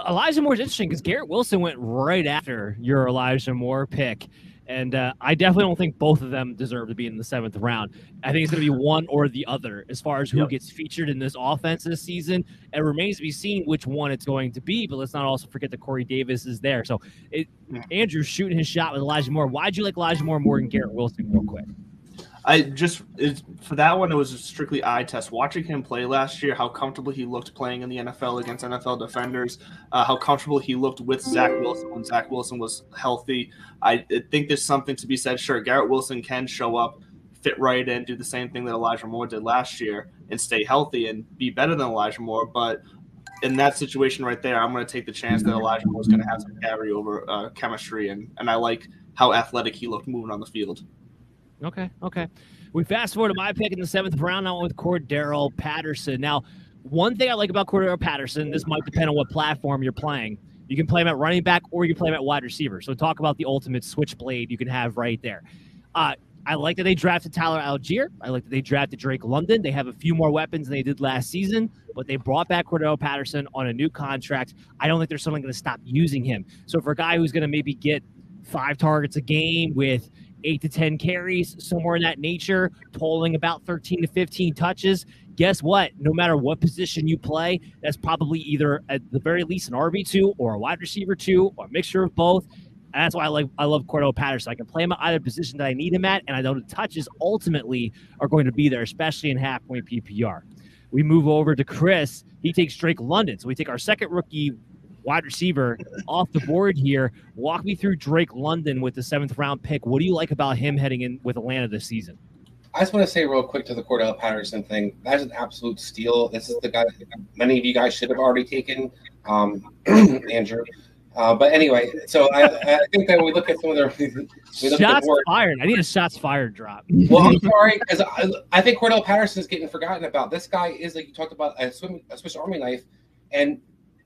Elijah Moore is interesting because Garrett Wilson went right after your Elijah Moore pick. And I definitely don't think both of them deserve to be in the 7th round. I think it's going to be one or the other as far as who gets featured in this offense this season. It remains to be seen which one it's going to be, but let's not also forget that Corey Davis is there. So Andrew's shooting his shot with Elijah Moore. Why'd you like Elijah Moore more than Garrett Wilson real quick? For that one, it was a strictly eye test. Watching him play last year, how comfortable he looked playing in the NFL against NFL defenders, how comfortable he looked with Zach Wilson when Zach Wilson was healthy. I think there's something to be said. Sure, Garrett Wilson can show up, fit right in, do the same thing that Elijah Moore did last year, and stay healthy and be better than Elijah Moore. But in that situation right there, I'm going to take the chance that Elijah Moore is going to have some carryover chemistry, and I like how athletic he looked moving on the field. Okay. We fast forward to my pick in the 7th round. I went with Cordero Patterson. Now, one thing I like about Cordero Patterson, this might depend on what platform you're playing. You can play him at running back or you can play him at wide receiver. So talk about the ultimate switchblade you can have right there. I like that they drafted Tyler Algier. I like that they drafted Drake London. They have a few more weapons than they did last season, but they brought back Cordero Patterson on a new contract. I don't think there's someone going to stop using him. So for a guy who's going to maybe get 5 targets a game with 8 to 10 carries, somewhere in that nature, totaling about 13 to 15 touches. Guess what? No matter what position you play, that's probably either at the very least an RB2 or a wide receiver 2 or a mixture of both. And that's why I love Cordero Patterson. I can play him at either position that I need him at, and I know the touches ultimately are going to be there, especially in half-point PPR. We move over to Chris. He takes Drake London. So we take our second rookie wide receiver off the board here. Walk me through Drake London with the 7th round pick. What do you like about him heading in with Atlanta this season? I just want to say real quick to the Cordell Patterson thing, that's an absolute steal. This is the guy that many of you guys should have already taken, Andrew. But anyway, so I think that when we look at some of the shots fired. I need a shots fired drop. Well, I'm sorry, because I think Cordell Patterson is getting forgotten about. This guy is, like you talked about, a Swiss Army knife, and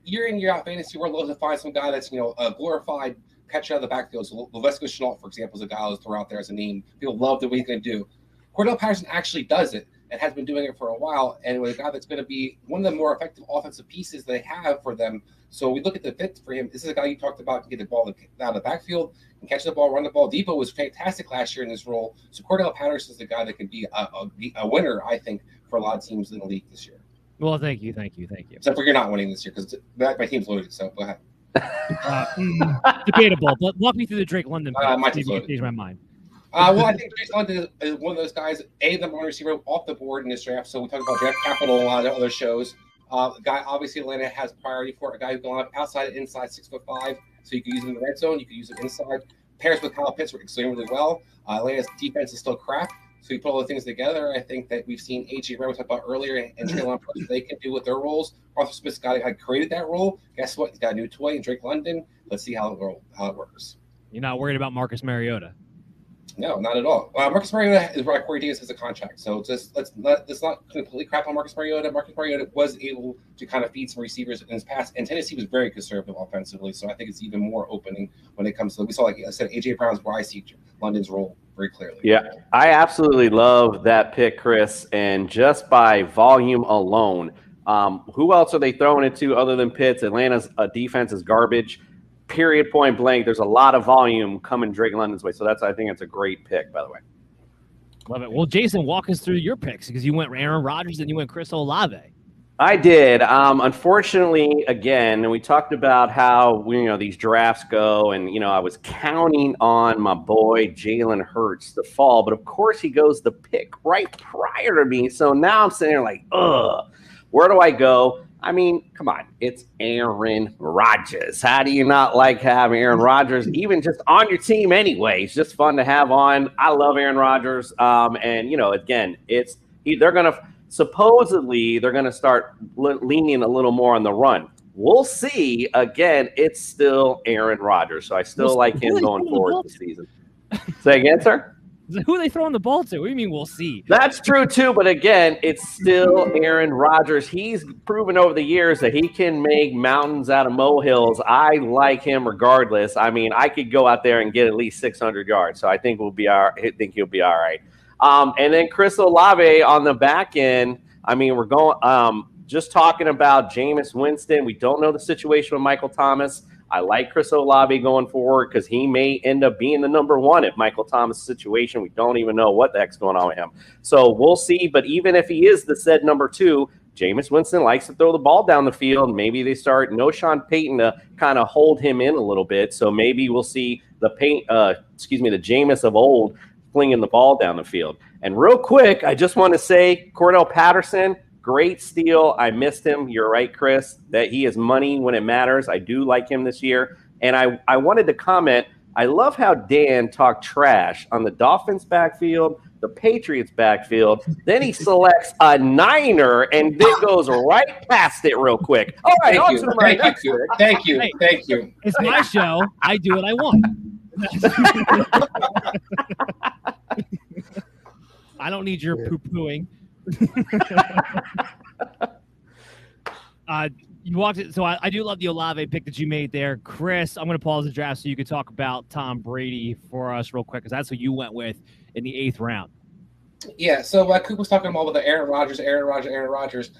year in, year out fantasy, we're looking to find some guy that's, a glorified catcher out of the backfield. So Lavesco Chenault, for example, is a guy I'll throw out there as a name. People love the way he's going to do. Cordell Patterson actually does it and has been doing it for a while, and with a guy that's going to be one of the more effective offensive pieces they have for them. So we look at the fit for him. This is a guy you talked about to get the ball out of the backfield and catch the ball, run the ball. Depot was fantastic last year in this role. So Cordell Patterson is the guy that can be a winner, I think, for a lot of teams in the league this year. Well, thank you. Except for you're not winning this year because my team's loaded. So go ahead. Debatable, but walk me through the Drake London pick. My team's loaded. Change my mind. Well, I think Drake London is one of those guys, number one receiver off the board in this draft. So we talk about draft capital and a lot of other shows. A guy, obviously, Atlanta has priority for a guy who can line up outside and inside 6'5", so you can use him in the red zone. You can use him inside. Pairs with Kyle Pitts works really well. Atlanta's defense is still crap. So you put all the things together. I think that we've seen A.J. Brown, we talked about earlier, and Traylon Burks, they can do with their roles. Arthur Smith's got created that role. Guess what? He's got a new toy in Drake London. Let's see how it works. You're not worried about Marcus Mariota? No, not at all. Marcus Mariota is where Corey Davis has a contract. So just let's not completely crap on Marcus Mariota. Marcus Mariota was able to kind of feed some receivers in his past, and Tennessee was very conservative offensively. So I think it's even more opening when it comes to, we saw, like I said, A.J. Brown's where I see London's role very clearly. Yeah, I absolutely love that pick, Chris. And just by volume alone, who else are they throwing it to other than Pitts? Atlanta's defense is garbage. Period, point blank. There's a lot of volume coming Drake London's way. So I think it's a great pick, by the way. Love it. Well, Jason, walk us through your picks because you went Aaron Rodgers and you went Chris Olave. I did. Unfortunately, again, and we talked about how these drafts go, and I was counting on my boy Jalen Hurts to fall, but of course he goes the pick right prior to me. So now I'm sitting there like, where do I go? I mean, come on, it's Aaron Rodgers. How do you not like having Aaron Rodgers, even just on your team anyway? It's just fun to have on. I love Aaron Rodgers. And, again, they're going to supposedly start leaning a little more on the run. We'll see. Again, it's still Aaron Rodgers. So I still like him going forward this season. Say again, sir? Who are they throwing the ball to? What do you mean we'll see? That's true, too. But, again, it's still Aaron Rodgers. He's proven over the years that he can make mountains out of molehills. I like him regardless. I mean, I could go out there and get at least 600 yards. So I think he'll be all right. And then Chris Olave on the back end. I mean, we're going just talking about Jameis Winston. We don't know the situation with Michael Thomas. I like Chris Olave going forward because he may end up being the number one if Michael Thomas' situation. We don't even know what the heck's going on with him. So we'll see. But even if he is the said number two, Jameis Winston likes to throw the ball down the field. Maybe they start Sean Payton to kind of hold him in a little bit. So maybe we'll see the Jameis of old flinging the ball down the field. And real quick, I just want to say Cordell Patterson, great steal. I missed him. You're right, Chris, that he is money when it matters. I do like him this year. And I wanted to comment, I love how Dan talked trash on the Dolphins backfield, the Patriots backfield. Then he selects a Niner and then goes right past it real quick. All right, Thank you. It's my show. I do what I want. I don't need your poo-pooing. You walked it, so I do love the Olave pick that you made there, Chris. I'm going to pause the draft so you could talk about Tom Brady for us real quick because that's who you went with in the 8th round. Yeah, so Coop was talking about with the Aaron Rodgers.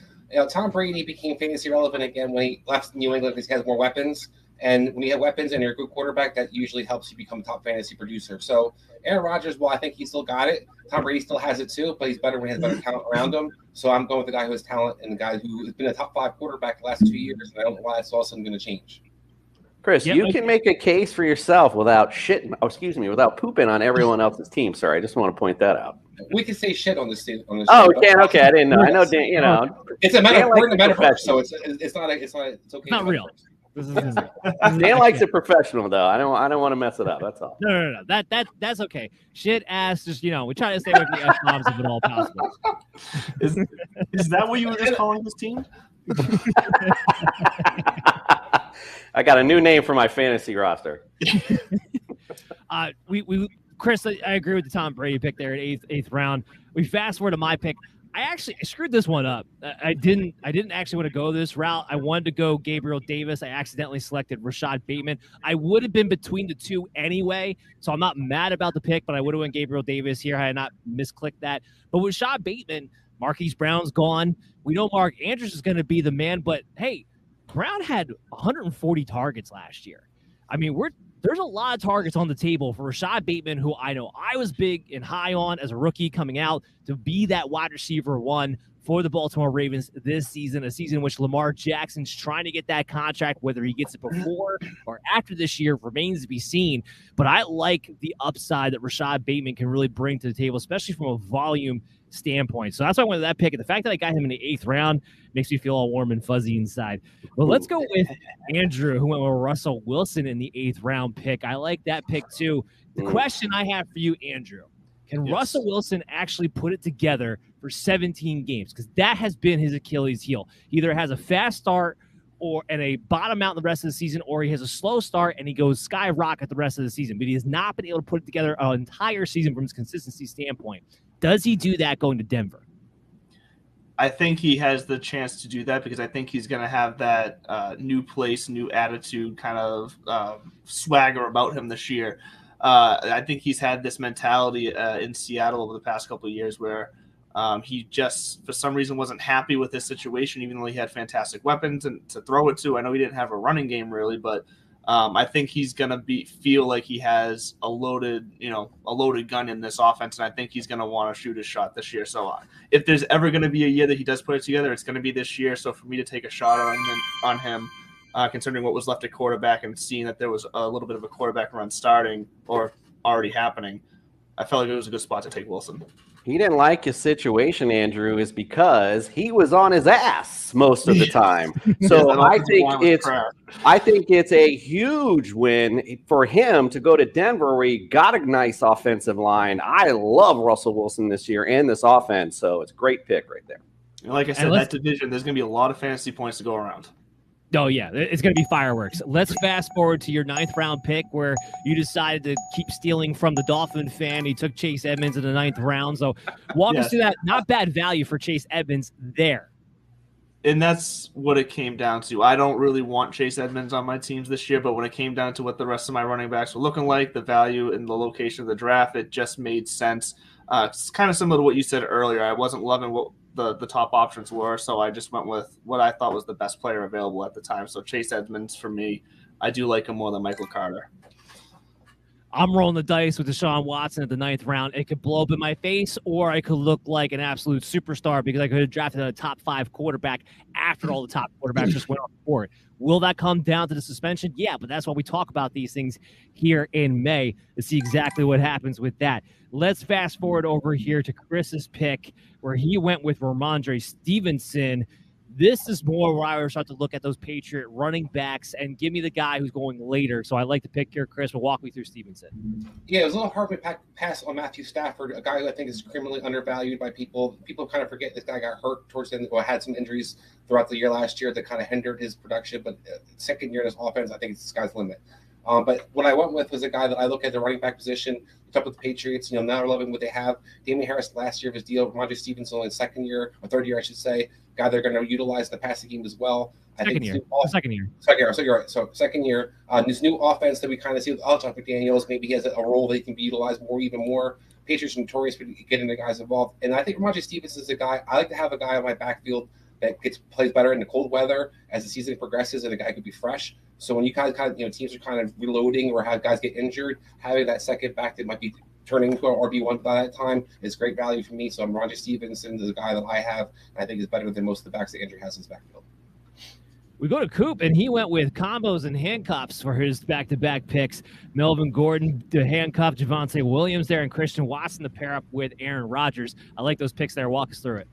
Tom Brady became fantasy relevant again when he left New England because he has more weapons. And when you have weapons and you're a good quarterback, that usually helps you become a top fantasy producer. So Aaron Rodgers, well, I think he still got it. Tom Brady still has it too, but he's better when he has better talent around him. So I'm going with the guy who has talent and the guy who has been a top 5 quarterback the last 2 years. And I don't know why that's all of a sudden going to change. Chris, you can make a case for yourself without without pooping on everyone else's team. Sorry, I just want to point that out. We can say shit on this team. Oh, we can? Okay, I didn't know. I know, Dan, it's a metaphor. We're in the metaphor, so it's okay. It's not real. Dan likes it professional, though. I don't want to mess it up. That's all. No. That's okay. Shit, ass. Just we try to stay away from the F-bombs if at all possible. Is that what you were just calling this team? I got a new name for my fantasy roster. Chris, I agree with the Tom Brady pick there at eighth round. We fast forward to my pick. I screwed this one up. I didn't actually want to go this route. I wanted to go Gabriel Davis. I accidentally selected Rashad Bateman. I would have been between the two anyway, so I'm not mad about the pick, but I would have went Gabriel Davis here had I not misclicked that. But with Rashad Bateman, Marquise Brown's gone. We know Mark Andrews is going to be the man, but hey, Brown had 140 targets last year. I mean, there's a lot of targets on the table for Rashad Bateman, who I know I was big and high on as a rookie coming out to be that wide receiver one for the Baltimore Ravens this season, a season in which Lamar Jackson's trying to get that contract. Whether he gets it before or after this year remains to be seen. But I like the upside that Rashad Bateman can really bring to the table, especially from a volume standpoint. So that's why I wanted that pick. And the fact that I got him in the 8th round makes me feel all warm and fuzzy inside. Well, let's go with Andrew, who went with Russell Wilson in the 8th round pick. I like that pick too. The question I have for you, Andrew, can Russell Wilson actually put it together for 17 games? Because that has been his Achilles heel. He either has a fast start and a bottom out in the rest of the season, or he has a slow start and he goes skyrocket the rest of the season. But he has not been able to put it together an entire season from his consistency standpoint. Does he do that going to Denver? I think he has the chance to do that because I think he's going to have that new place, new attitude kind of swagger about him this year. I think he's had this mentality in Seattle over the past couple of years where he just, for some reason, wasn't happy with this situation, even though he had fantastic weapons and to throw it to. I know he didn't have a running game really, but I think he's going to feel like he has a loaded gun in this offense, and I think he's going to want to shoot his shot this year. So if there's ever going to be a year that he does put it together, it's going to be this year. So for me to take a shot on him, considering what was left at quarterback and seeing that there was a little bit of a quarterback run starting or already happening, I felt like it was a good spot to take Wilson. He didn't like his situation, Andrew, is because he was on his ass most of the time. So I think it's a huge win for him to go to Denver where he got a nice offensive line. I love Russell Wilson this year and this offense, so it's a great pick right there. Like I said, that division, there's going to be a lot of fantasy points to go around. Oh, yeah, it's going to be fireworks. Let's fast forward to your 9th round pick where you decided to keep stealing from the Dolphin fan. He took Chase Edmonds in the 9th round. So walk us through that. Not bad value for Chase Edmonds there. And that's what it came down to. I don't really want Chase Edmonds on my teams this year, but when it came down to what the rest of my running backs were looking like, the value and the location of the draft, it just made sense. It's kind of similar to what you said earlier. I wasn't loving what the top options were, so I just went with what I thought was the best player available at the time. So Chase Edmonds, for me, I do like him more than Michael Carter. I'm rolling the dice with Deshaun Watson at the 9th round. It could blow up in my face, or I could look like an absolute superstar because I could have drafted a top 5 quarterback after all the top quarterbacks just went off the board. Will that come down to the suspension? Yeah, but that's why we talk about these things here in May to see exactly what happens with that. Let's fast forward over here to Chris's pick where he went with Ramondre Stevenson. This is more where I start to look at those Patriot running backs and give me the guy who's going later. So I like to pick here, Chris. Will walk me through Stevenson. Yeah, it was a little hard to pass on Matthew Stafford, a guy who I think is criminally undervalued by people. People kind of forget this guy got hurt towards the end, or had some injuries throughout the year last year that kind of hindered his production. But second year in his offense, I think it's the sky's the limit. But what I went with was a guy that I look at the running back position, up with the Patriots, now they're loving what they have. Damian Harris last year of his deal, Ramondre Stevenson in second year, or third year, I should say, guy they're going to utilize the passing game as well. Second year. So you're right. So second year, this new offense that we kind of see with John McDaniels, maybe he has a role that he can be utilized even more. Patriots are notorious for getting the guys involved. And I think Ramondre Stevenson is a guy, I like to have a guy on my backfield that plays better in the cold weather as the season progresses, and the guy could be fresh. So when you kind of teams are kind of reloading or have guys get injured, having that second back that might be turning into an RB1 by that time is great value for me. So Ramondre Stevenson is a guy that I have, and I think is better than most of the backs that Andrew has in his backfield. We go to Coop, and he went with combos and handcuffs for his back-to-back picks. Melvin Gordon to handcuff Javonte Williams there, and Christian Watson to pair up with Aaron Rodgers. I like those picks there. Walk us through it.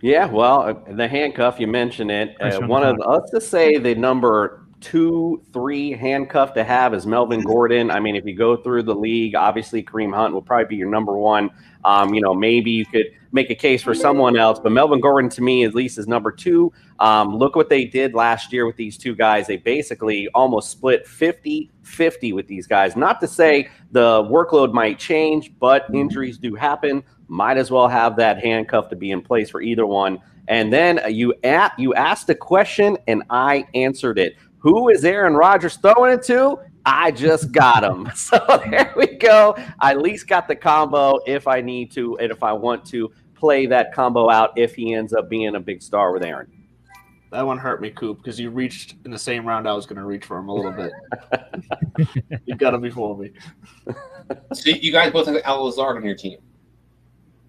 Yeah, well, the handcuff, you mentioned it. Let's just say the number 2-3 handcuff to have is Melvin Gordon. I mean, if you go through the league, obviously Kareem Hunt will probably be your number 1. Maybe you could make a case for someone else, but Melvin Gordon to me at least is number 2. Look what they did last year with these two guys. They basically almost split 50-50 with these guys. Not to say the workload might change, but injuries do happen. Might as well have that handcuff to be in place for either one. And then you asked a question, and I answered it. Who is Aaron Rodgers throwing it to? I just got him. So there we go. I at least got the combo if I need to and if I want to play that combo out if he ends up being a big star with Aaron. That one hurt me, Coop, because you reached in the same round I was going to reach for him a little bit. You got him before me. So you guys both have Al Lazard on your team.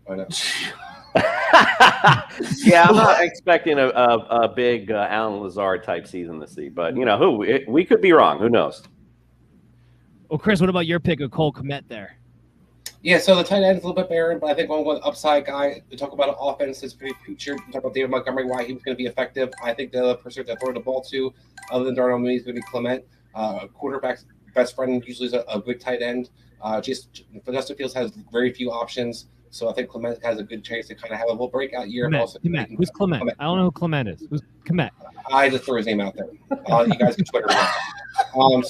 I know. Yeah, I'm not expecting a big Alan Lazard type season this season, but we could be wrong. Who knows? Well, Chris, what about your pick of Cole Kmet there? Yeah, so the tight end is a little bit barren, but I think one upside guy to talk about an offense that's pretty featured. Talk about David Montgomery, why he was going to be effective. I think the other person to throw the ball to, other than Darnell Mooney, is going to be Clement. Quarterback's best friend usually is a good tight end. Justin Fields has very few options, so I think Clement has a good chance to kind of have a little breakout year. Clement. Who's Clement? I don't know who Clement is. Who's Clement? I just threw his name out there. You guys can Twitter him.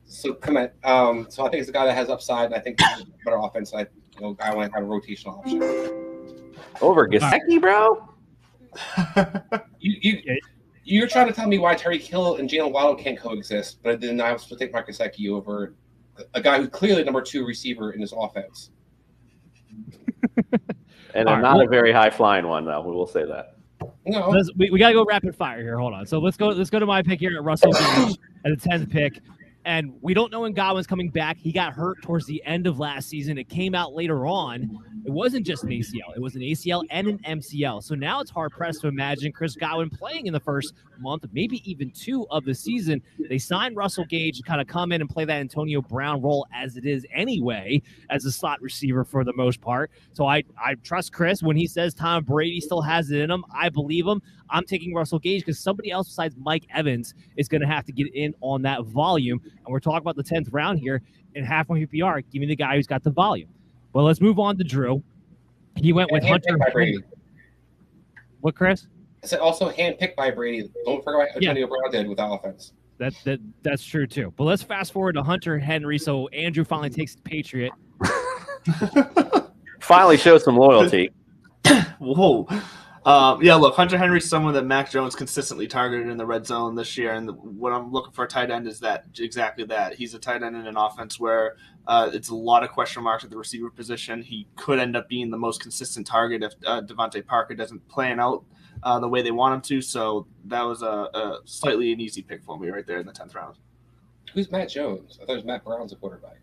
So Clement. So I think it's a guy that has upside, and I think he's a better offense. I want to have a rotational option. Over Gesicki, bro. You're trying to tell me why Tyreek Hill and Jalen Waddle can't coexist, but then I was supposed to take Mike Gesicki over a guy who's clearly number 2 receiver in this offense. And not a very high flying one, though. We will say that. No, we got to go rapid fire here. Hold on. So let's go to my pick here at Russell Gage at the 10th pick. And we don't know when Godwin's coming back. He got hurt towards the end of last season. It came out later on. It wasn't just an ACL. It was an ACL and an MCL. So now it's hard-pressed to imagine Chris Godwin playing in the first month, maybe even 2 of the season. They signed Russell Gage to kind of come in and play that Antonio Brown role as it is anyway, as a slot receiver for the most part. So I trust Chris when he says Tom Brady still has it in him. I believe him. I'm taking Russell Gage because somebody else besides Mike Evans is going to have to get in on that volume. And we're talking about the 10th round here in half point PPR. Give me the guy who's got the volume. Well, let's move on to Drew. He went with Hunter. What, Chris? I said also handpicked by Brady. Don't forget what Antonio Brown did with that offense. That's true too. But let's fast forward to Hunter Henry. So Andrew finally takes the Patriot. Finally shows some loyalty. Whoa. Look, Hunter Henry's someone that Mac Jones consistently targeted in the red zone this year, and what I'm looking for a tight end is exactly that. He's a tight end in an offense where it's a lot of question marks at the receiver position. He could end up being the most consistent target if Devontae Parker doesn't plan out the way they want him to, so that was a slightly an easy pick for me right there in the 10th round. Who's Matt Jones? I thought it was Matt Brown's a quarterback.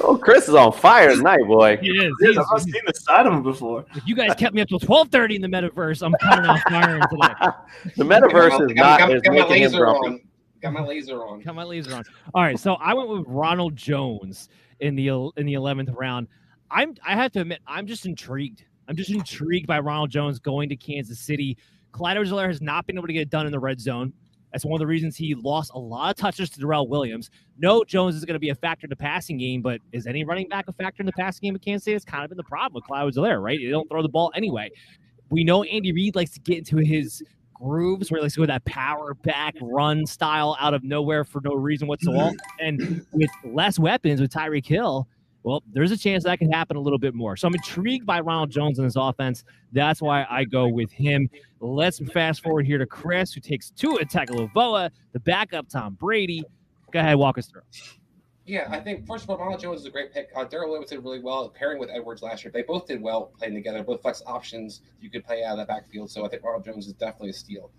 Oh, Chris is on fire tonight, boy. He is. I've seen the side of him before. If you guys kept me up till 12:30 in the metaverse, I'm coming out firing today. The metaverse is not got my making him laser grumpy. on. Got my laser on. Got my laser on. All right, so I went with Ronald Jones in the 11th round. I have to admit, I'm just intrigued. I'm just intrigued by Ronald Jones going to Kansas City. Clyde Edwards-Helaire has not been able to get it done in the red zone. That's one of the reasons he lost a lot of touches to Darrell Williams. No, Jones is going to be a factor in the passing game, but is any running back a factor in the passing game at Kansas City? It's kind of been the problem with Clyde Edwards-Helaire, right? They don't throw the ball anyway. We know Andy Reid likes to get into his grooves where he likes to go that power back run style out of nowhere for no reason whatsoever. And with less weapons with Tyreek Hill, well, there's a chance that can happen a little bit more. So I'm intrigued by Ronald Jones in this offense. That's why I go with him. Let's fast forward here to Chris, who takes Tua Tagovailoa, the backup Tom Brady. Go ahead, walk us through. Yeah, I think, first of all, Ronald Jones is a great pick. Darrell Williams did really well pairing with Edwards last year. They both did well playing together, both flex options you could play out of that backfield. So I think Ronald Jones is definitely a steal.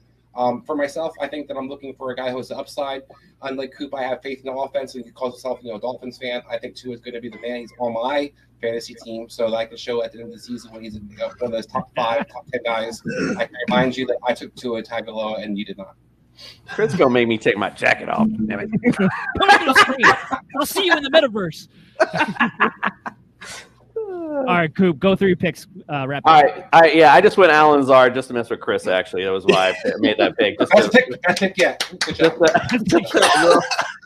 For myself, I think that I'm looking for a guy who has the upside. Unlike Coop, I have faith in the offense, and he calls himself, a Dolphins fan. I think Tua is going to be the man. He's on my fantasy team, so that I can show at the end of the season when he's one of those top 5, top 10 guys. I can remind you that I took Tua Tagovailoa, and you did not. Chris is going to make me take my jacket off. Damn it. Come on the screen. I'll see you in the metaverse. All right, Coop, go through your picks. Wrap All right. I just went Alan Lazard just to mess with Chris, actually. That was why I made that pick. Best pick yet. Good job.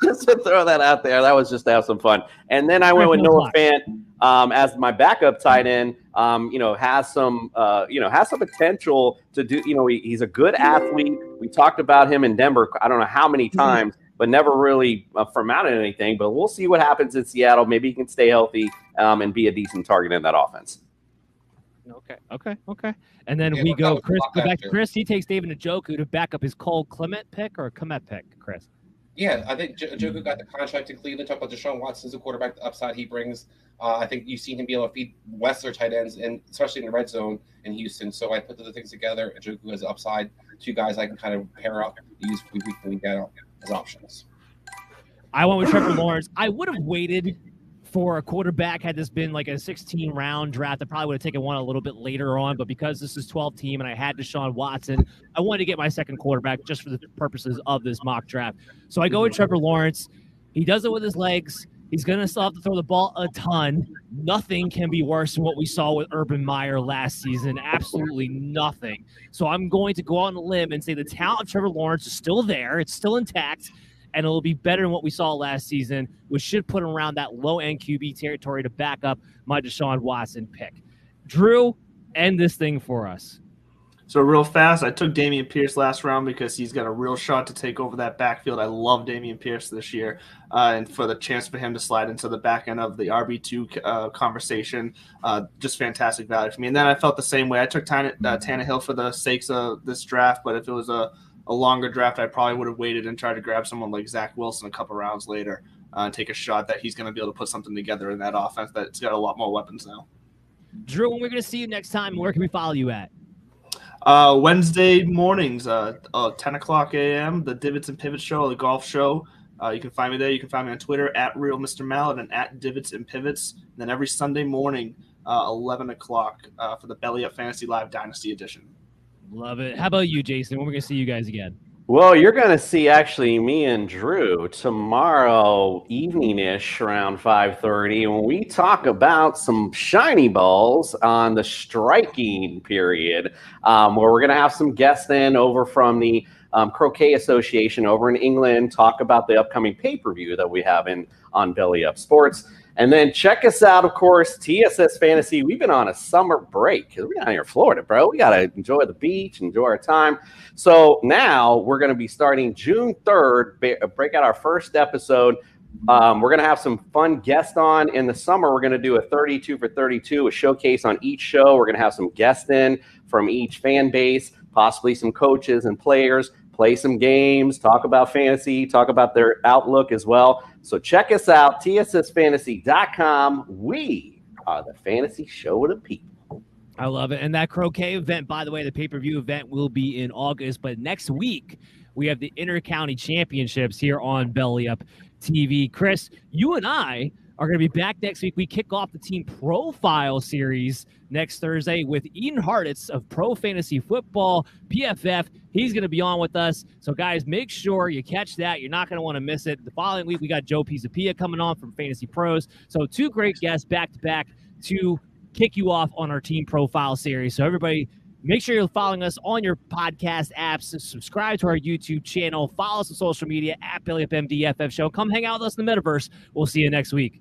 Just to throw that out there. That was just to have some fun. And then I went with Noah Fant as my backup tight end. Has some potential to do. He's a good athlete. We talked about him in Denver. I don't know how many times, but never really surmounted anything. But we'll see what happens in Seattle. Maybe he can stay healthy and be a decent target in that offense. Okay. And then we go back to Chris. He takes David Njoku to back up his Cole Clement pick or Kmet pick, Chris. Yeah, I think Njoku got the contract in Cleveland. Talk about Deshaun Watson's the quarterback, the upside he brings. I think you've seen him be able to feed Westler tight ends, and especially in the red zone in Houston. So I put the things together. Njoku has the upside. 2 guys I can kind of pair up, use week in, week out as options. I went with Trevor Lawrence. I would have waited for a quarterback. Had this been like a 16-round draft, I probably would have taken one a little bit later on. But because this is 12 team and I had Deshaun Watson, I wanted to get my second quarterback just for the purposes of this mock draft. So I go with Trevor Lawrence. He does it with his legs. He's going to still have to throw the ball a ton. Nothing can be worse than what we saw with Urban Meyer last season. Absolutely nothing. So I'm going to go on a limb and say the talent of Trevor Lawrence is still there. It's still intact, and it'll be better than what we saw last season, which should put him around that low-end QB territory to back up my Deshaun Watson pick. Drew, end this thing for us. So real fast, I took Dameon Pierce last round because he's got a real shot to take over that backfield. I love Dameon Pierce this year, and for the chance for him to slide into the back end of the RB2 conversation, just fantastic value for me. And then I felt the same way. I took Tannehill for the sakes of this draft, but if it was a longer draft, I probably would have waited and tried to grab someone like Zach Wilson a couple rounds later and take a shot that he's going to be able to put something together in that offense that's got a lot more weapons now. Drew, when we're going to see you next time, where can we follow you at? Wednesday mornings, 10 o'clock a.m., the Divots and Pivots show, the golf show. You can find me there. You can find me on Twitter at Real Mr. Mallet and at Divots and Pivots. And then every Sunday morning, 11 o'clock for the Belly Up Fantasy Live Dynasty Edition. Love it. How about you, Jason? When we're going to see you guys again? Well, you're going to see actually me and Drew tomorrow evening-ish around 5:30 when we talk about some shiny balls on the striking period, where we're going to have some guests in over from the Croquet Association over in England, talk about the upcoming pay-per-view that we have on Belly Up Sports. And then check us out, of course, TSS Fantasy. We've been on a summer break because we're down here in Florida, bro. We got to enjoy the beach, enjoy our time. So now we're going to be starting June 3rd, break out our first episode. We're going to have some fun guests on. In the summer, we're going to do a 32 for 32, a showcase on each show. We're going to have some guests in from each fan base, possibly some coaches and players, play some games, talk about fantasy, talk about their outlook as well. So check us out, tssfantasy.com. We are the fantasy show of the people. I love it. And that croquet event, by the way, the pay-per-view event will be in August. But next week, we have the Inter-County Championships here on Belly Up TV. Chris, you and I are going to be back next week. We kick off the team profile series next Thursday with Eden Hartitz of Pro Fantasy Football, PFF. He's going to be on with us. So, guys, make sure you catch that. You're not going to want to miss it. The following week, we got Joe Pisapia coming on from Fantasy Pros. So, two great guests back-to-back to kick you off on our team profile series. So, everybody, make sure you're following us on your podcast apps. Subscribe to our YouTube channel. Follow us on social media at BellyUpMDFF Show. Come hang out with us in the metaverse. We'll see you next week.